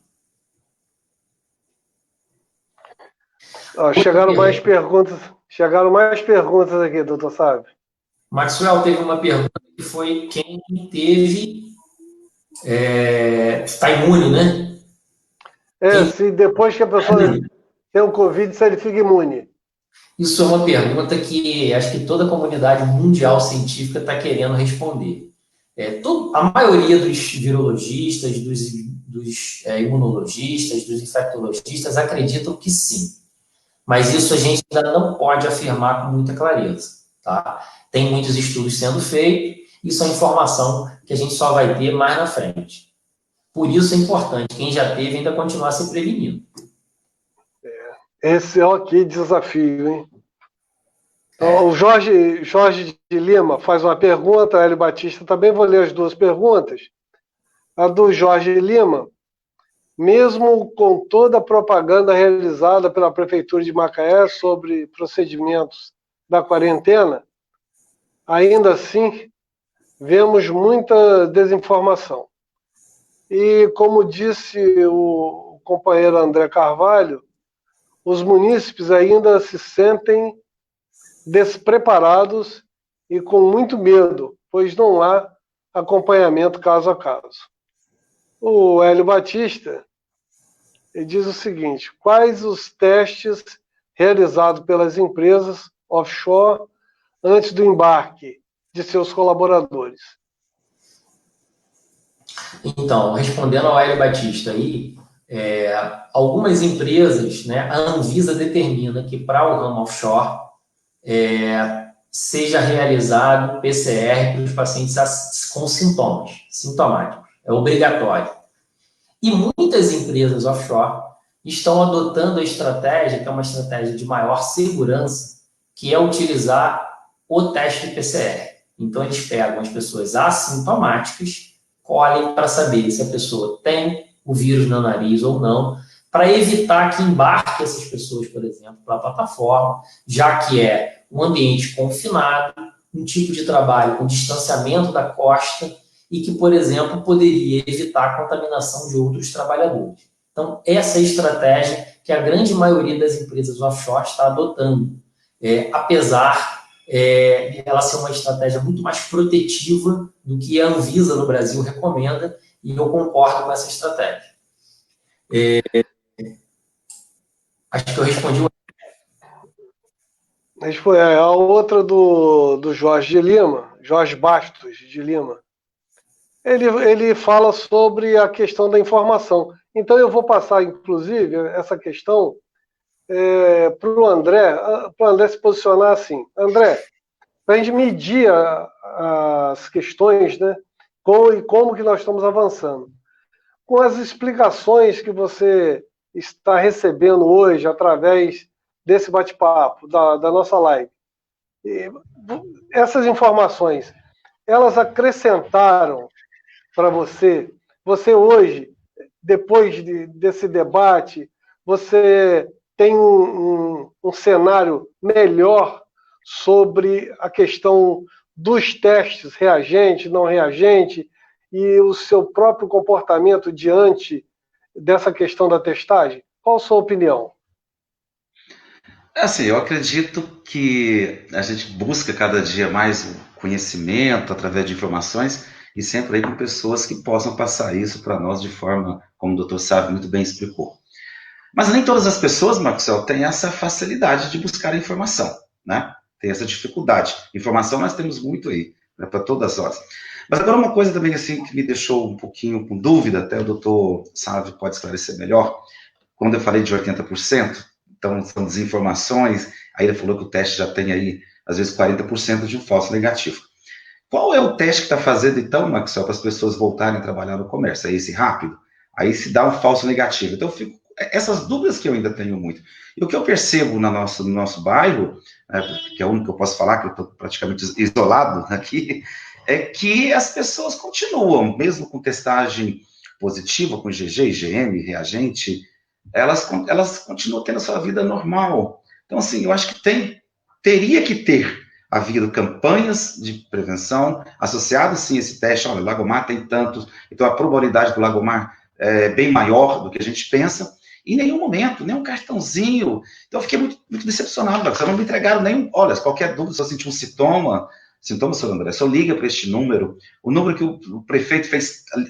Chegaram mais perguntas aqui, doutor Sábio. Maxwell teve uma pergunta que foi quem teve... está imune, né? Se depois que a pessoa tem o Covid, se ele fica imune. Isso é uma pergunta que acho que toda a comunidade mundial científica está querendo responder. A maioria dos virologistas, dos imunologistas, dos infectologistas acreditam que sim. Mas isso a gente ainda não pode afirmar com muita clareza. Tá? Tem muitos estudos sendo feitos, isso é informação que a gente só vai ter mais na frente. Por isso é importante, quem já teve ainda continuar se prevenindo. Esse que desafio, hein? Então, o Jorge de Lima faz uma pergunta, a Hélio Batista também, vou ler as duas perguntas. A do Jorge Lima: mesmo com toda a propaganda realizada pela Prefeitura de Macaé sobre procedimentos da quarentena, ainda assim, vemos muita desinformação. E, como disse o companheiro André Carvalho, os munícipes ainda se sentem despreparados e com muito medo, pois não há acompanhamento caso a caso. O Hélio Batista diz o seguinte: quais os testes realizados pelas empresas offshore antes do embarque de seus colaboradores? Então, respondendo ao Hélio Batista aí, algumas empresas, né, a Anvisa determina que para o ramo offshore seja realizado PCR para os pacientes com sintomas, sintomáticos. É obrigatório. E muitas empresas offshore estão adotando a estratégia, que é uma estratégia de maior segurança, que é utilizar o teste de PCR. Então, eles pegam as pessoas assintomáticas, colhem para saber se a pessoa tem o vírus no nariz ou não, para evitar que embarque essas pessoas, por exemplo, para a plataforma, já que é um ambiente confinado, um tipo de trabalho com distanciamento da costa e que, por exemplo, poderia evitar a contaminação de outros trabalhadores. Então, essa é a estratégia que a grande maioria das empresas offshore está adotando, apesar de ela ser uma estratégia muito mais protetiva do que a Anvisa no Brasil recomenda, e eu concordo com essa estratégia. Acho que eu respondi. Mas foi a outra do Jorge de Lima, Jorge Bastos de Lima. Ele fala sobre a questão da informação. Então eu vou passar, inclusive, essa questão para o André se posicionar assim. André, para a gente medir as questões, né, como que nós estamos avançando. Com as explicações que você está recebendo hoje através desse bate-papo, da nossa live, essas informações, elas acrescentaram para você hoje, depois desse debate, você tem um cenário melhor sobre a questão dos testes, reagente, não reagente, e o seu próprio comportamento diante dessa questão da testagem? Qual a sua opinião? Assim, eu acredito que a gente busca cada dia mais conhecimento, através de informações, e sempre aí com pessoas que possam passar isso para nós de forma, como o doutor Sávio muito bem explicou. Mas nem todas as pessoas, Maxwell, têm essa facilidade de buscar a informação, né? Tem essa dificuldade. Informação nós temos muito aí, né, para todas as horas. Mas agora uma coisa também assim que me deixou um pouquinho com dúvida, até o doutor Sávio pode esclarecer melhor, quando eu falei de 80%, então são desinformações, aí ele falou que o teste já tem aí, às vezes, 40% de um falso negativo. Qual é o teste que está fazendo, então, Maxwell, para as pessoas voltarem a trabalhar no comércio? É esse rápido? Aí se dá um falso negativo. Então, essas dúvidas que eu ainda tenho muito. E o que eu percebo no nosso bairro, que é o único que eu posso falar, que eu estou praticamente isolado aqui, é que as pessoas continuam, mesmo com testagem positiva, com IgG, IgM, reagente, elas continuam tendo a sua vida normal. Então, assim, eu acho que teria que ter havido campanhas de prevenção associadas, sim, a esse teste. Olha, o Lagomar tem tantos, então a probabilidade do Lagomar é bem maior do que a gente pensa. Em nenhum momento, nem um cartãozinho. Então, eu fiquei muito, muito decepcionado. Vocês não me entregaram nenhum. Olha, qualquer dúvida, se eu sentir um sintoma, senhor André, só liga para este número. O número que o prefeito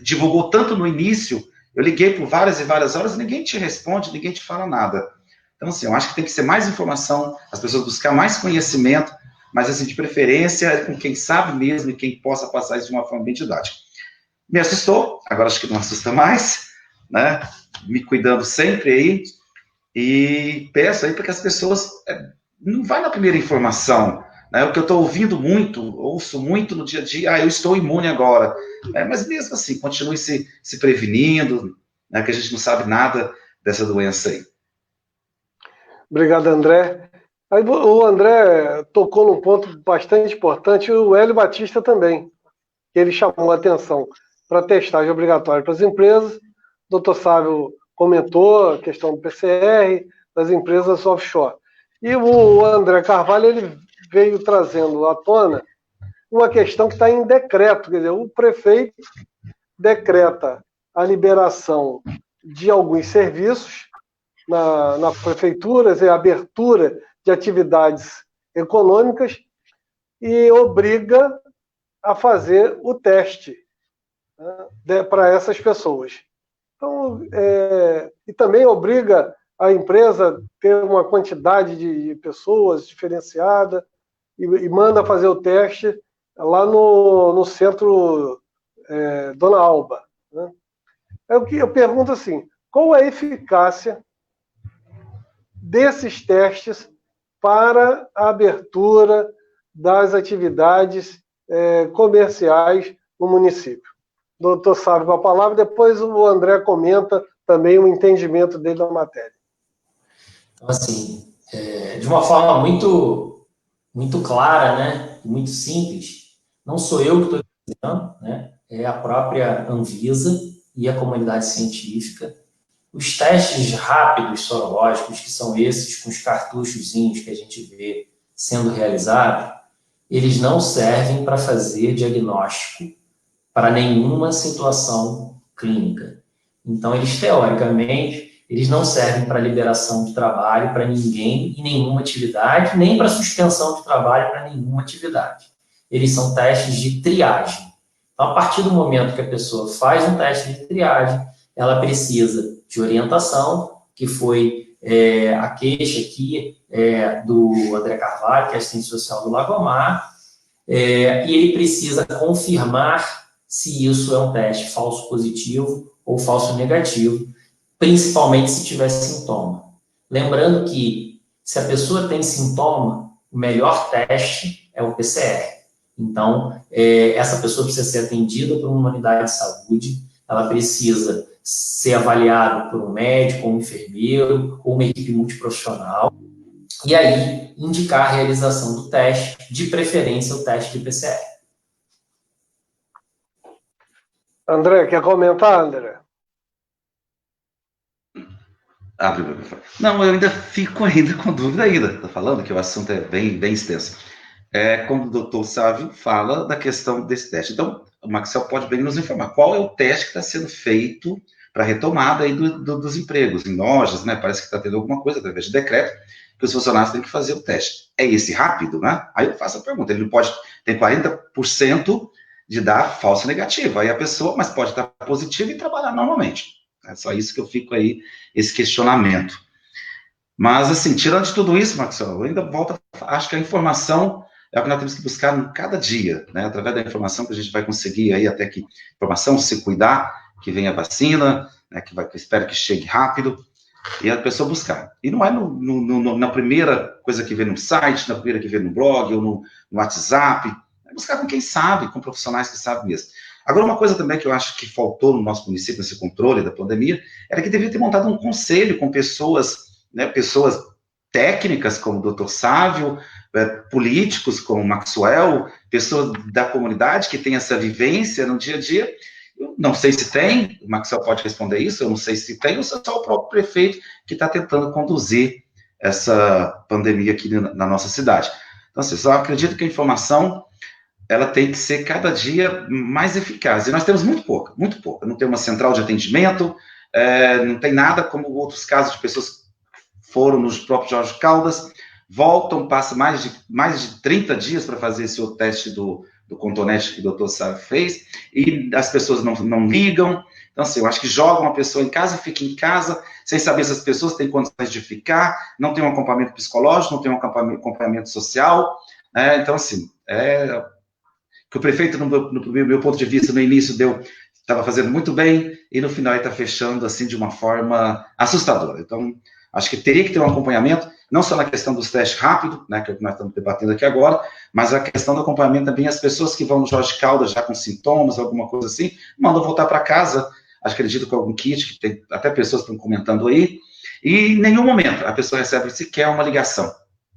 divulgou tanto no início, eu liguei por várias e várias horas, ninguém te responde, ninguém te fala nada. Então, assim, eu acho que tem que ser mais informação, as pessoas buscar mais conhecimento, mas, assim, de preferência, com quem sabe mesmo e quem possa passar isso de uma forma bem didática. Me assustou, agora acho que não assusta mais, né? Me cuidando sempre aí, e peço aí para que as pessoas não vá na primeira informação, né? O que eu estou ouço muito no dia a dia, eu estou imune agora, mas mesmo assim, continue se prevenindo, né, que a gente não sabe nada dessa doença aí. Obrigado, André. Aí o André tocou num ponto bastante importante, o Hélio Batista também, que ele chamou a atenção para testagem obrigatória para as empresas. O doutor Sávio comentou a questão do PCR, das empresas offshore. E o André Carvalho ele veio trazendo à tona uma questão que está em decreto, quer dizer, o prefeito decreta a liberação de alguns serviços na prefeitura, a abertura de atividades econômicas e obriga a fazer o teste, né, para essas pessoas. Então, e também obriga a empresa a ter uma quantidade de pessoas diferenciada e manda fazer o teste lá no centro Dona Alba. Né? Eu pergunto assim, qual a eficácia desses testes para a abertura das atividades comerciais no município? Doutor Sávio com a palavra, depois o André comenta também o entendimento dele da matéria. Então, assim, de uma forma muito, muito clara, né, muito simples, não sou eu que estou dizendo, né, é a própria Anvisa e a comunidade científica. Os testes rápidos sorológicos, que são esses com os cartuchozinhos que a gente vê sendo realizados, eles não servem para fazer diagnóstico para nenhuma situação clínica. Então, eles, teoricamente, eles não servem para liberação de trabalho para ninguém em nenhuma atividade, nem para suspensão de trabalho para nenhuma atividade. Eles são testes de triagem. Então, a partir do momento que a pessoa faz um teste de triagem, ela precisa de orientação, que foi a queixa aqui do André Carvalho, que é assistente social do Lagomar, e ele precisa confirmar se isso é um teste falso positivo ou falso negativo, principalmente se tiver sintoma. Lembrando que, se a pessoa tem sintoma, o melhor teste é o PCR. Então, essa pessoa precisa ser atendida por uma unidade de saúde, ela precisa ser avaliada por um médico, um enfermeiro, ou uma equipe multiprofissional, e aí indicar a realização do teste, de preferência o teste de PCR. André, quer comentar, André? Não, eu ainda fico com dúvida ainda. Estou falando que o assunto é bem, bem extenso. Como o doutor Sávio fala da questão desse teste. Então, o Maxwell pode bem nos informar qual é o teste que está sendo feito para a retomada aí dos empregos em lojas, né? Parece que está tendo alguma coisa através de decreto, que os funcionários têm que fazer o teste. É esse rápido, né? Aí eu faço a pergunta, ele pode ter 40% de dar falso negativo, aí a pessoa, mas pode estar positivo e trabalhar normalmente. É só isso que eu fico aí, esse questionamento. Mas, assim, tirando de tudo isso, Maxwell, eu ainda volto, acho que a informação é o que nós temos que buscar em cada dia, né? Através da informação que a gente vai conseguir aí, até que informação, se cuidar, que venha a vacina, né? Que espero que chegue rápido, e a pessoa buscar. E não é na primeira coisa que vê no site, na primeira que vê no blog, ou no WhatsApp, é buscar com quem sabe, com profissionais que sabem mesmo. Agora, uma coisa também que eu acho que faltou no nosso município, nesse controle da pandemia, era que devia ter montado um conselho com pessoas, né, pessoas técnicas, como o Dr. Sávio, políticos, como o Maxwell, pessoas da comunidade que têm essa vivência no dia a dia. Eu não sei se tem, o Maxwell pode responder isso, eu não sei se tem, ou se é só o próprio prefeito que está tentando conduzir essa pandemia aqui na nossa cidade. Então, assim, eu só acredito que a informação ela tem que ser cada dia mais eficaz. E nós temos muito pouca, muito pouca. Não tem uma central de atendimento, não tem nada como outros casos de pessoas que foram nos próprios Jorge Caldas, voltam, passa mais de 30 dias para fazer esse outro teste do Contonete que o doutor Sávio fez, e as pessoas não ligam. Então, assim, eu acho que jogam a pessoa em casa, fica em casa, sem saber se as pessoas têm condições de ficar, não tem um acompanhamento psicológico, não tem um acompanhamento social, né? Então, assim, que o prefeito, no meu ponto de vista, no início estava fazendo muito bem, e no final ele está fechando, assim, de uma forma assustadora. Então, acho que teria que ter um acompanhamento, não só na questão dos testes rápidos, né, que é o que nós estamos debatendo aqui agora, mas a questão do acompanhamento também, as pessoas que vão no Jorge Caldas já com sintomas, alguma coisa assim, mandam voltar para casa, acredito com algum kit, que tem até pessoas que estão comentando aí, e em nenhum momento a pessoa recebe sequer uma ligação.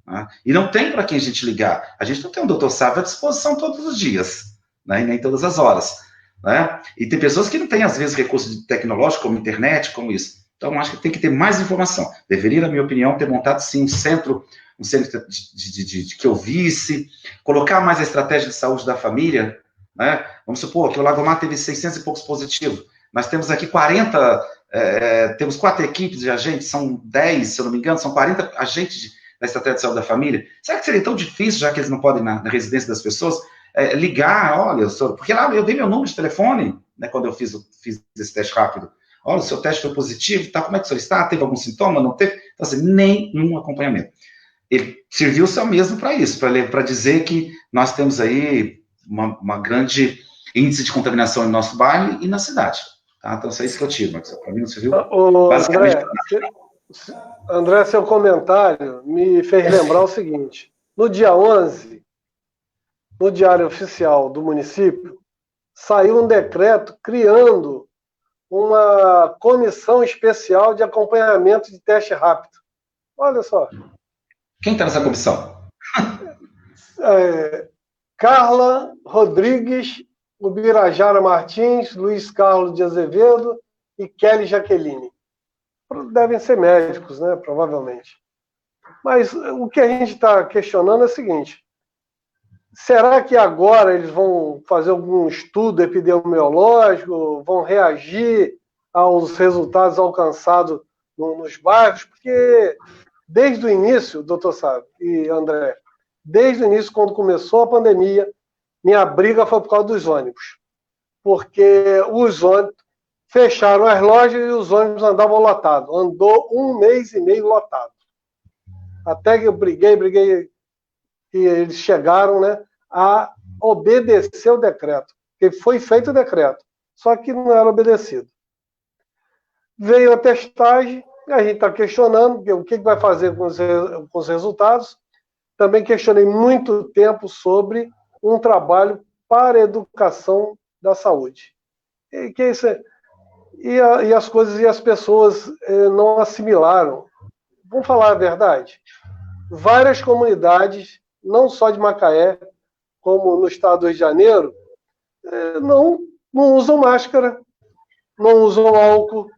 Né? E não tem para quem a gente ligar. A gente não tem um doutor Sávio à disposição todos os dias, né? E nem todas as horas. Né? E tem pessoas que não têm, às vezes, recursos tecnológicos, como internet, como isso. Então, acho que tem que ter mais informação. Deveria, na minha opinião, ter montado, sim, um centro de que eu visse, colocar mais a estratégia de saúde da família. Né? Vamos supor que o Lagomar teve 600 e poucos positivos. Nós temos aqui 40, temos 4 equipes de agentes, são 10, se eu não me engano, são 40 agentes da estratégia de saúde da família. Será que seria tão difícil, já que eles não podem ir na residência das pessoas, ligar, olha, porque lá eu dei meu número de telefone, né, quando eu fiz esse teste rápido. Olha, o seu teste foi positivo, tá, como é que o senhor está? Teve algum sintoma? Não teve? Então, assim, nenhum acompanhamento. Ele serviu só mesmo para isso, para dizer que nós temos aí uma grande índice de contaminação no nosso bairro e na cidade. Tá? Então, é isso que eu tiro, Marcos. Para mim não serviu basicamente para nada. André, seu comentário me fez lembrar o seguinte. No dia 11, no Diário Oficial do município, saiu um decreto criando uma comissão especial de acompanhamento de teste rápido. Olha só. Quem está nessa comissão? Carla Rodrigues, Ubirajara Martins, Luiz Carlos de Azevedo e Kelly Jaqueline. Devem ser médicos, né? Provavelmente. Mas o que a gente está questionando é o seguinte: será que agora eles vão fazer algum estudo epidemiológico, vão reagir aos resultados alcançados nos bairros? Porque desde o início, doutor Sávio e André, desde o início, quando começou a pandemia, minha briga foi por causa dos ônibus. Porque os ônibus fecharam as lojas e os ônibus andavam lotados. Andou 1 mês e meio lotado. Até que eu briguei, e eles chegaram, né, a obedecer o decreto. Porque foi feito o decreto, só que não era obedecido. Veio a testagem, a gente está questionando o que vai fazer com os resultados. Também questionei muito tempo sobre um trabalho para a educação da saúde. E as coisas e as pessoas não assimilaram. Vamos falar a verdade? Várias comunidades, não só de Macaé, como no estado do Rio de Janeiro, não usam máscara, não usam álcool.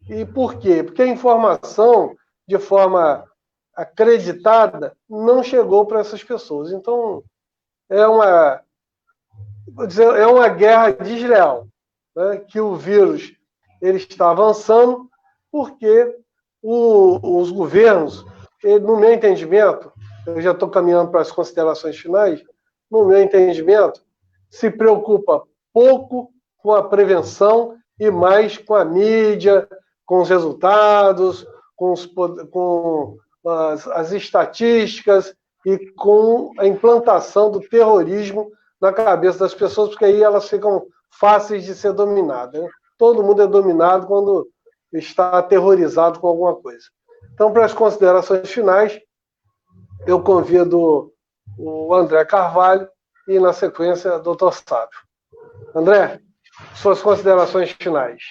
E por quê? Porque a informação, de forma acreditada, não chegou para essas pessoas. Então, é uma guerra desleal, né? Que o vírus ele está avançando porque os governos no meu entendimento, eu já estou caminhando para as considerações finais, no meu entendimento, se preocupa pouco com a prevenção e mais com a mídia, com os resultados, com as estatísticas e com a implantação do terrorismo na cabeça das pessoas, porque aí elas ficam fáceis de ser dominadas, né? Todo mundo é dominado quando está aterrorizado com alguma coisa. Então, para as considerações finais, eu convido o André Carvalho e, na sequência, o Dr. Sábio. André, suas considerações finais.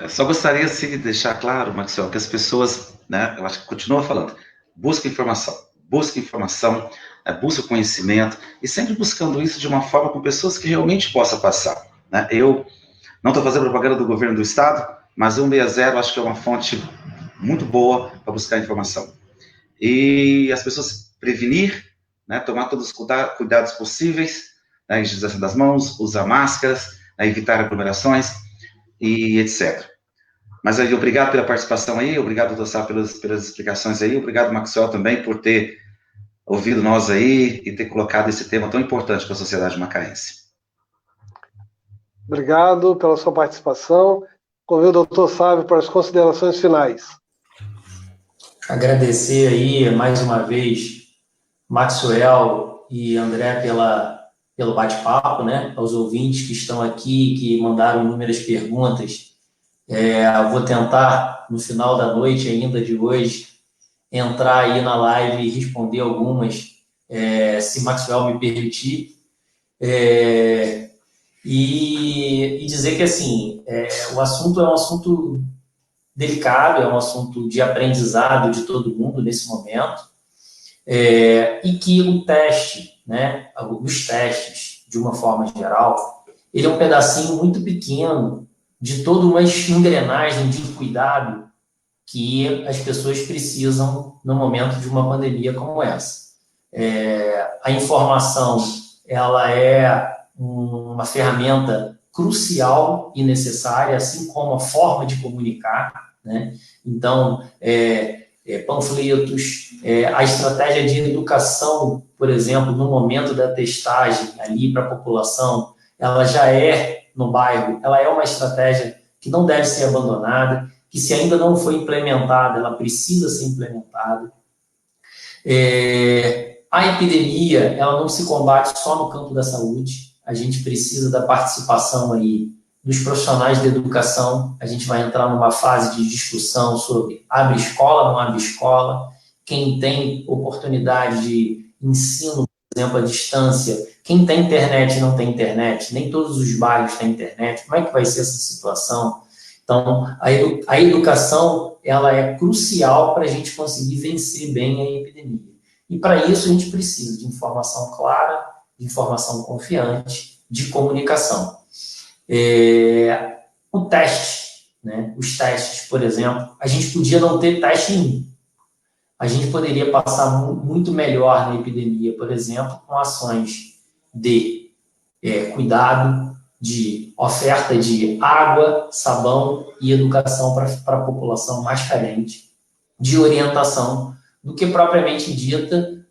Só gostaria de deixar claro, Maxwell, que as pessoas, né, eu acho que continua falando, busca informação, busca conhecimento, e sempre buscando isso de uma forma com pessoas que realmente possam passar. Né? Eu não estou fazendo propaganda do governo do Estado, mas o 160 acho que é uma fonte muito boa para buscar informação. E as pessoas prevenir, né, tomar todos os cuidados possíveis, né, higienização das mãos, usar máscaras, né, evitar aglomerações e etc. Mas aí, obrigado pela participação aí, obrigado, doutor Sá, pelas explicações aí, obrigado, Maxwell, também, por ter ouvido nós aí e ter colocado esse tema tão importante para a sociedade macaense. Obrigado pela sua participação. Convido o doutor Sábio para as considerações finais. Agradecer aí, mais uma vez, Maxwell e André pelo bate-papo, né? Aos ouvintes que estão aqui, que mandaram inúmeras perguntas. Vou tentar, no final da noite ainda de hoje, entrar aí na live e responder algumas, se Maxwell me permitir. E dizer que, assim, o assunto é um assunto delicado, é um assunto de aprendizado de todo mundo nesse momento, e que o teste, né, os testes, de uma forma geral, ele é um pedacinho muito pequeno de toda uma engrenagem de cuidado que as pessoas precisam no momento de uma pandemia como essa. A informação, ela é uma ferramenta crucial e necessária, assim como a forma de comunicar, né? Então, panfletos, a estratégia de educação, por exemplo, no momento da testagem ali para a população, ela já é no bairro, ela é uma estratégia que não deve ser abandonada, que se ainda não foi implementada, ela precisa ser implementada. A epidemia, ela não se combate só no campo da saúde, a gente precisa da participação aí dos profissionais da educação, a gente vai entrar numa fase de discussão sobre abre escola, não abre escola, quem tem oportunidade de ensino, por exemplo, à distância, quem tem internet não tem internet, nem todos os bairros têm internet, como é que vai ser essa situação? Então, a educação, ela é crucial para a gente conseguir vencer bem a epidemia. E para isso a gente precisa de informação clara, de informação confiante, de comunicação. O teste, né? Os testes, por exemplo, a gente podia não ter teste nenhum. A gente poderia passar muito melhor na epidemia, por exemplo, com ações de cuidado, de oferta de água, sabão e educação para a população mais carente, de orientação, do que propriamente dita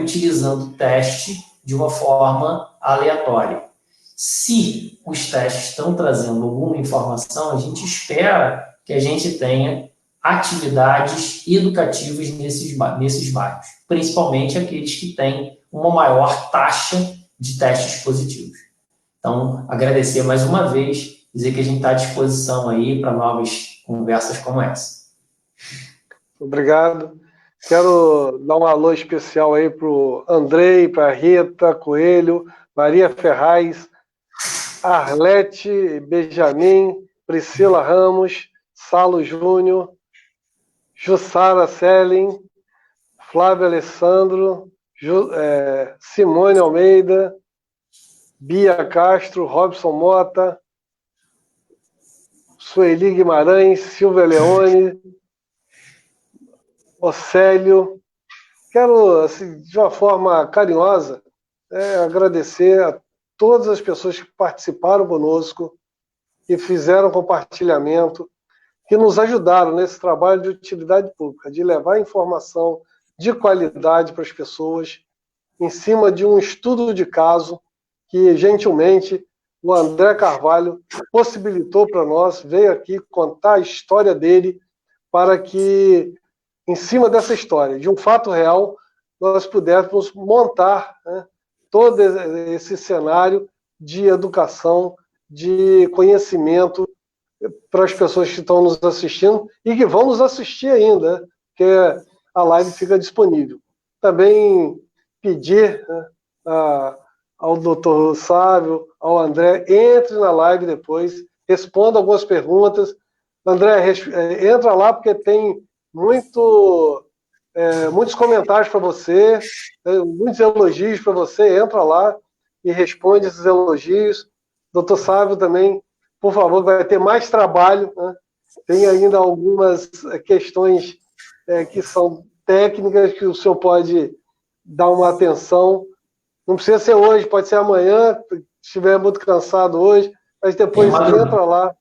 utilizando o teste de uma forma aleatória. Se os testes estão trazendo alguma informação, a gente espera que a gente tenha atividades educativas nesses bairros, principalmente aqueles que têm uma maior taxa de testes positivos. Então, agradecer mais uma vez, dizer que a gente está à disposição aí para novas conversas como essa. Obrigado. Quero dar um alô especial aí para o Andrei, para a Rita Coelho, Maria Ferraz, Arlete Benjamin, Priscila Ramos, Salo Júnior, Jussara Selin, Flávio Alessandro, Simone Almeida, Bia Castro, Robson Mota, Sueli Guimarães, Silvia Leone, Océlio. Quero, assim, de uma forma carinhosa, agradecer a todas as pessoas que participaram conosco, que fizeram compartilhamento, que nos ajudaram nesse trabalho de utilidade pública, de levar informação de qualidade para as pessoas, em cima de um estudo de caso que, gentilmente, o André Carvalho possibilitou para nós, veio aqui contar a história dele, para que, em cima dessa história, de um fato real, nós pudéssemos montar, né, todo esse cenário de educação, de conhecimento para as pessoas que estão nos assistindo e que vão nos assistir ainda, né, porque a live fica disponível. Também pedir, né, ao doutor Sávio, ao André, entre na live depois, responda algumas perguntas. André, entra lá porque tem muitos comentários para você, muitos elogios para você. Entra lá e responde esses elogios. Doutor Sávio também, por favor, vai ter mais trabalho, né? Tem ainda algumas questões que são técnicas que o senhor pode dar uma atenção. Não precisa ser hoje, pode ser amanhã, se estiver muito cansado hoje, mas depois entra lá.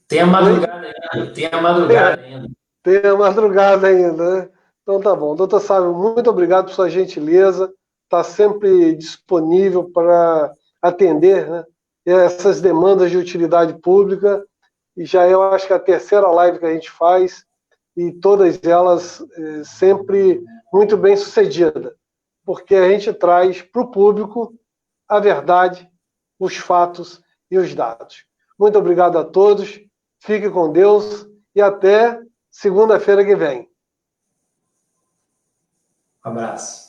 Tem a madrugada ainda. Tem a madrugada ainda. Tem a madrugada ainda, né? Então tá bom. Doutor Sávio, muito obrigado por sua gentileza. Está sempre disponível para atender, né, essas demandas de utilidade pública. E já eu acho que é a terceira live que a gente faz, e todas elas sempre muito bem sucedida, porque a gente traz para o público a verdade, os fatos e os dados. Muito obrigado a todos. Fique com Deus e até segunda-feira que vem. Um abraço.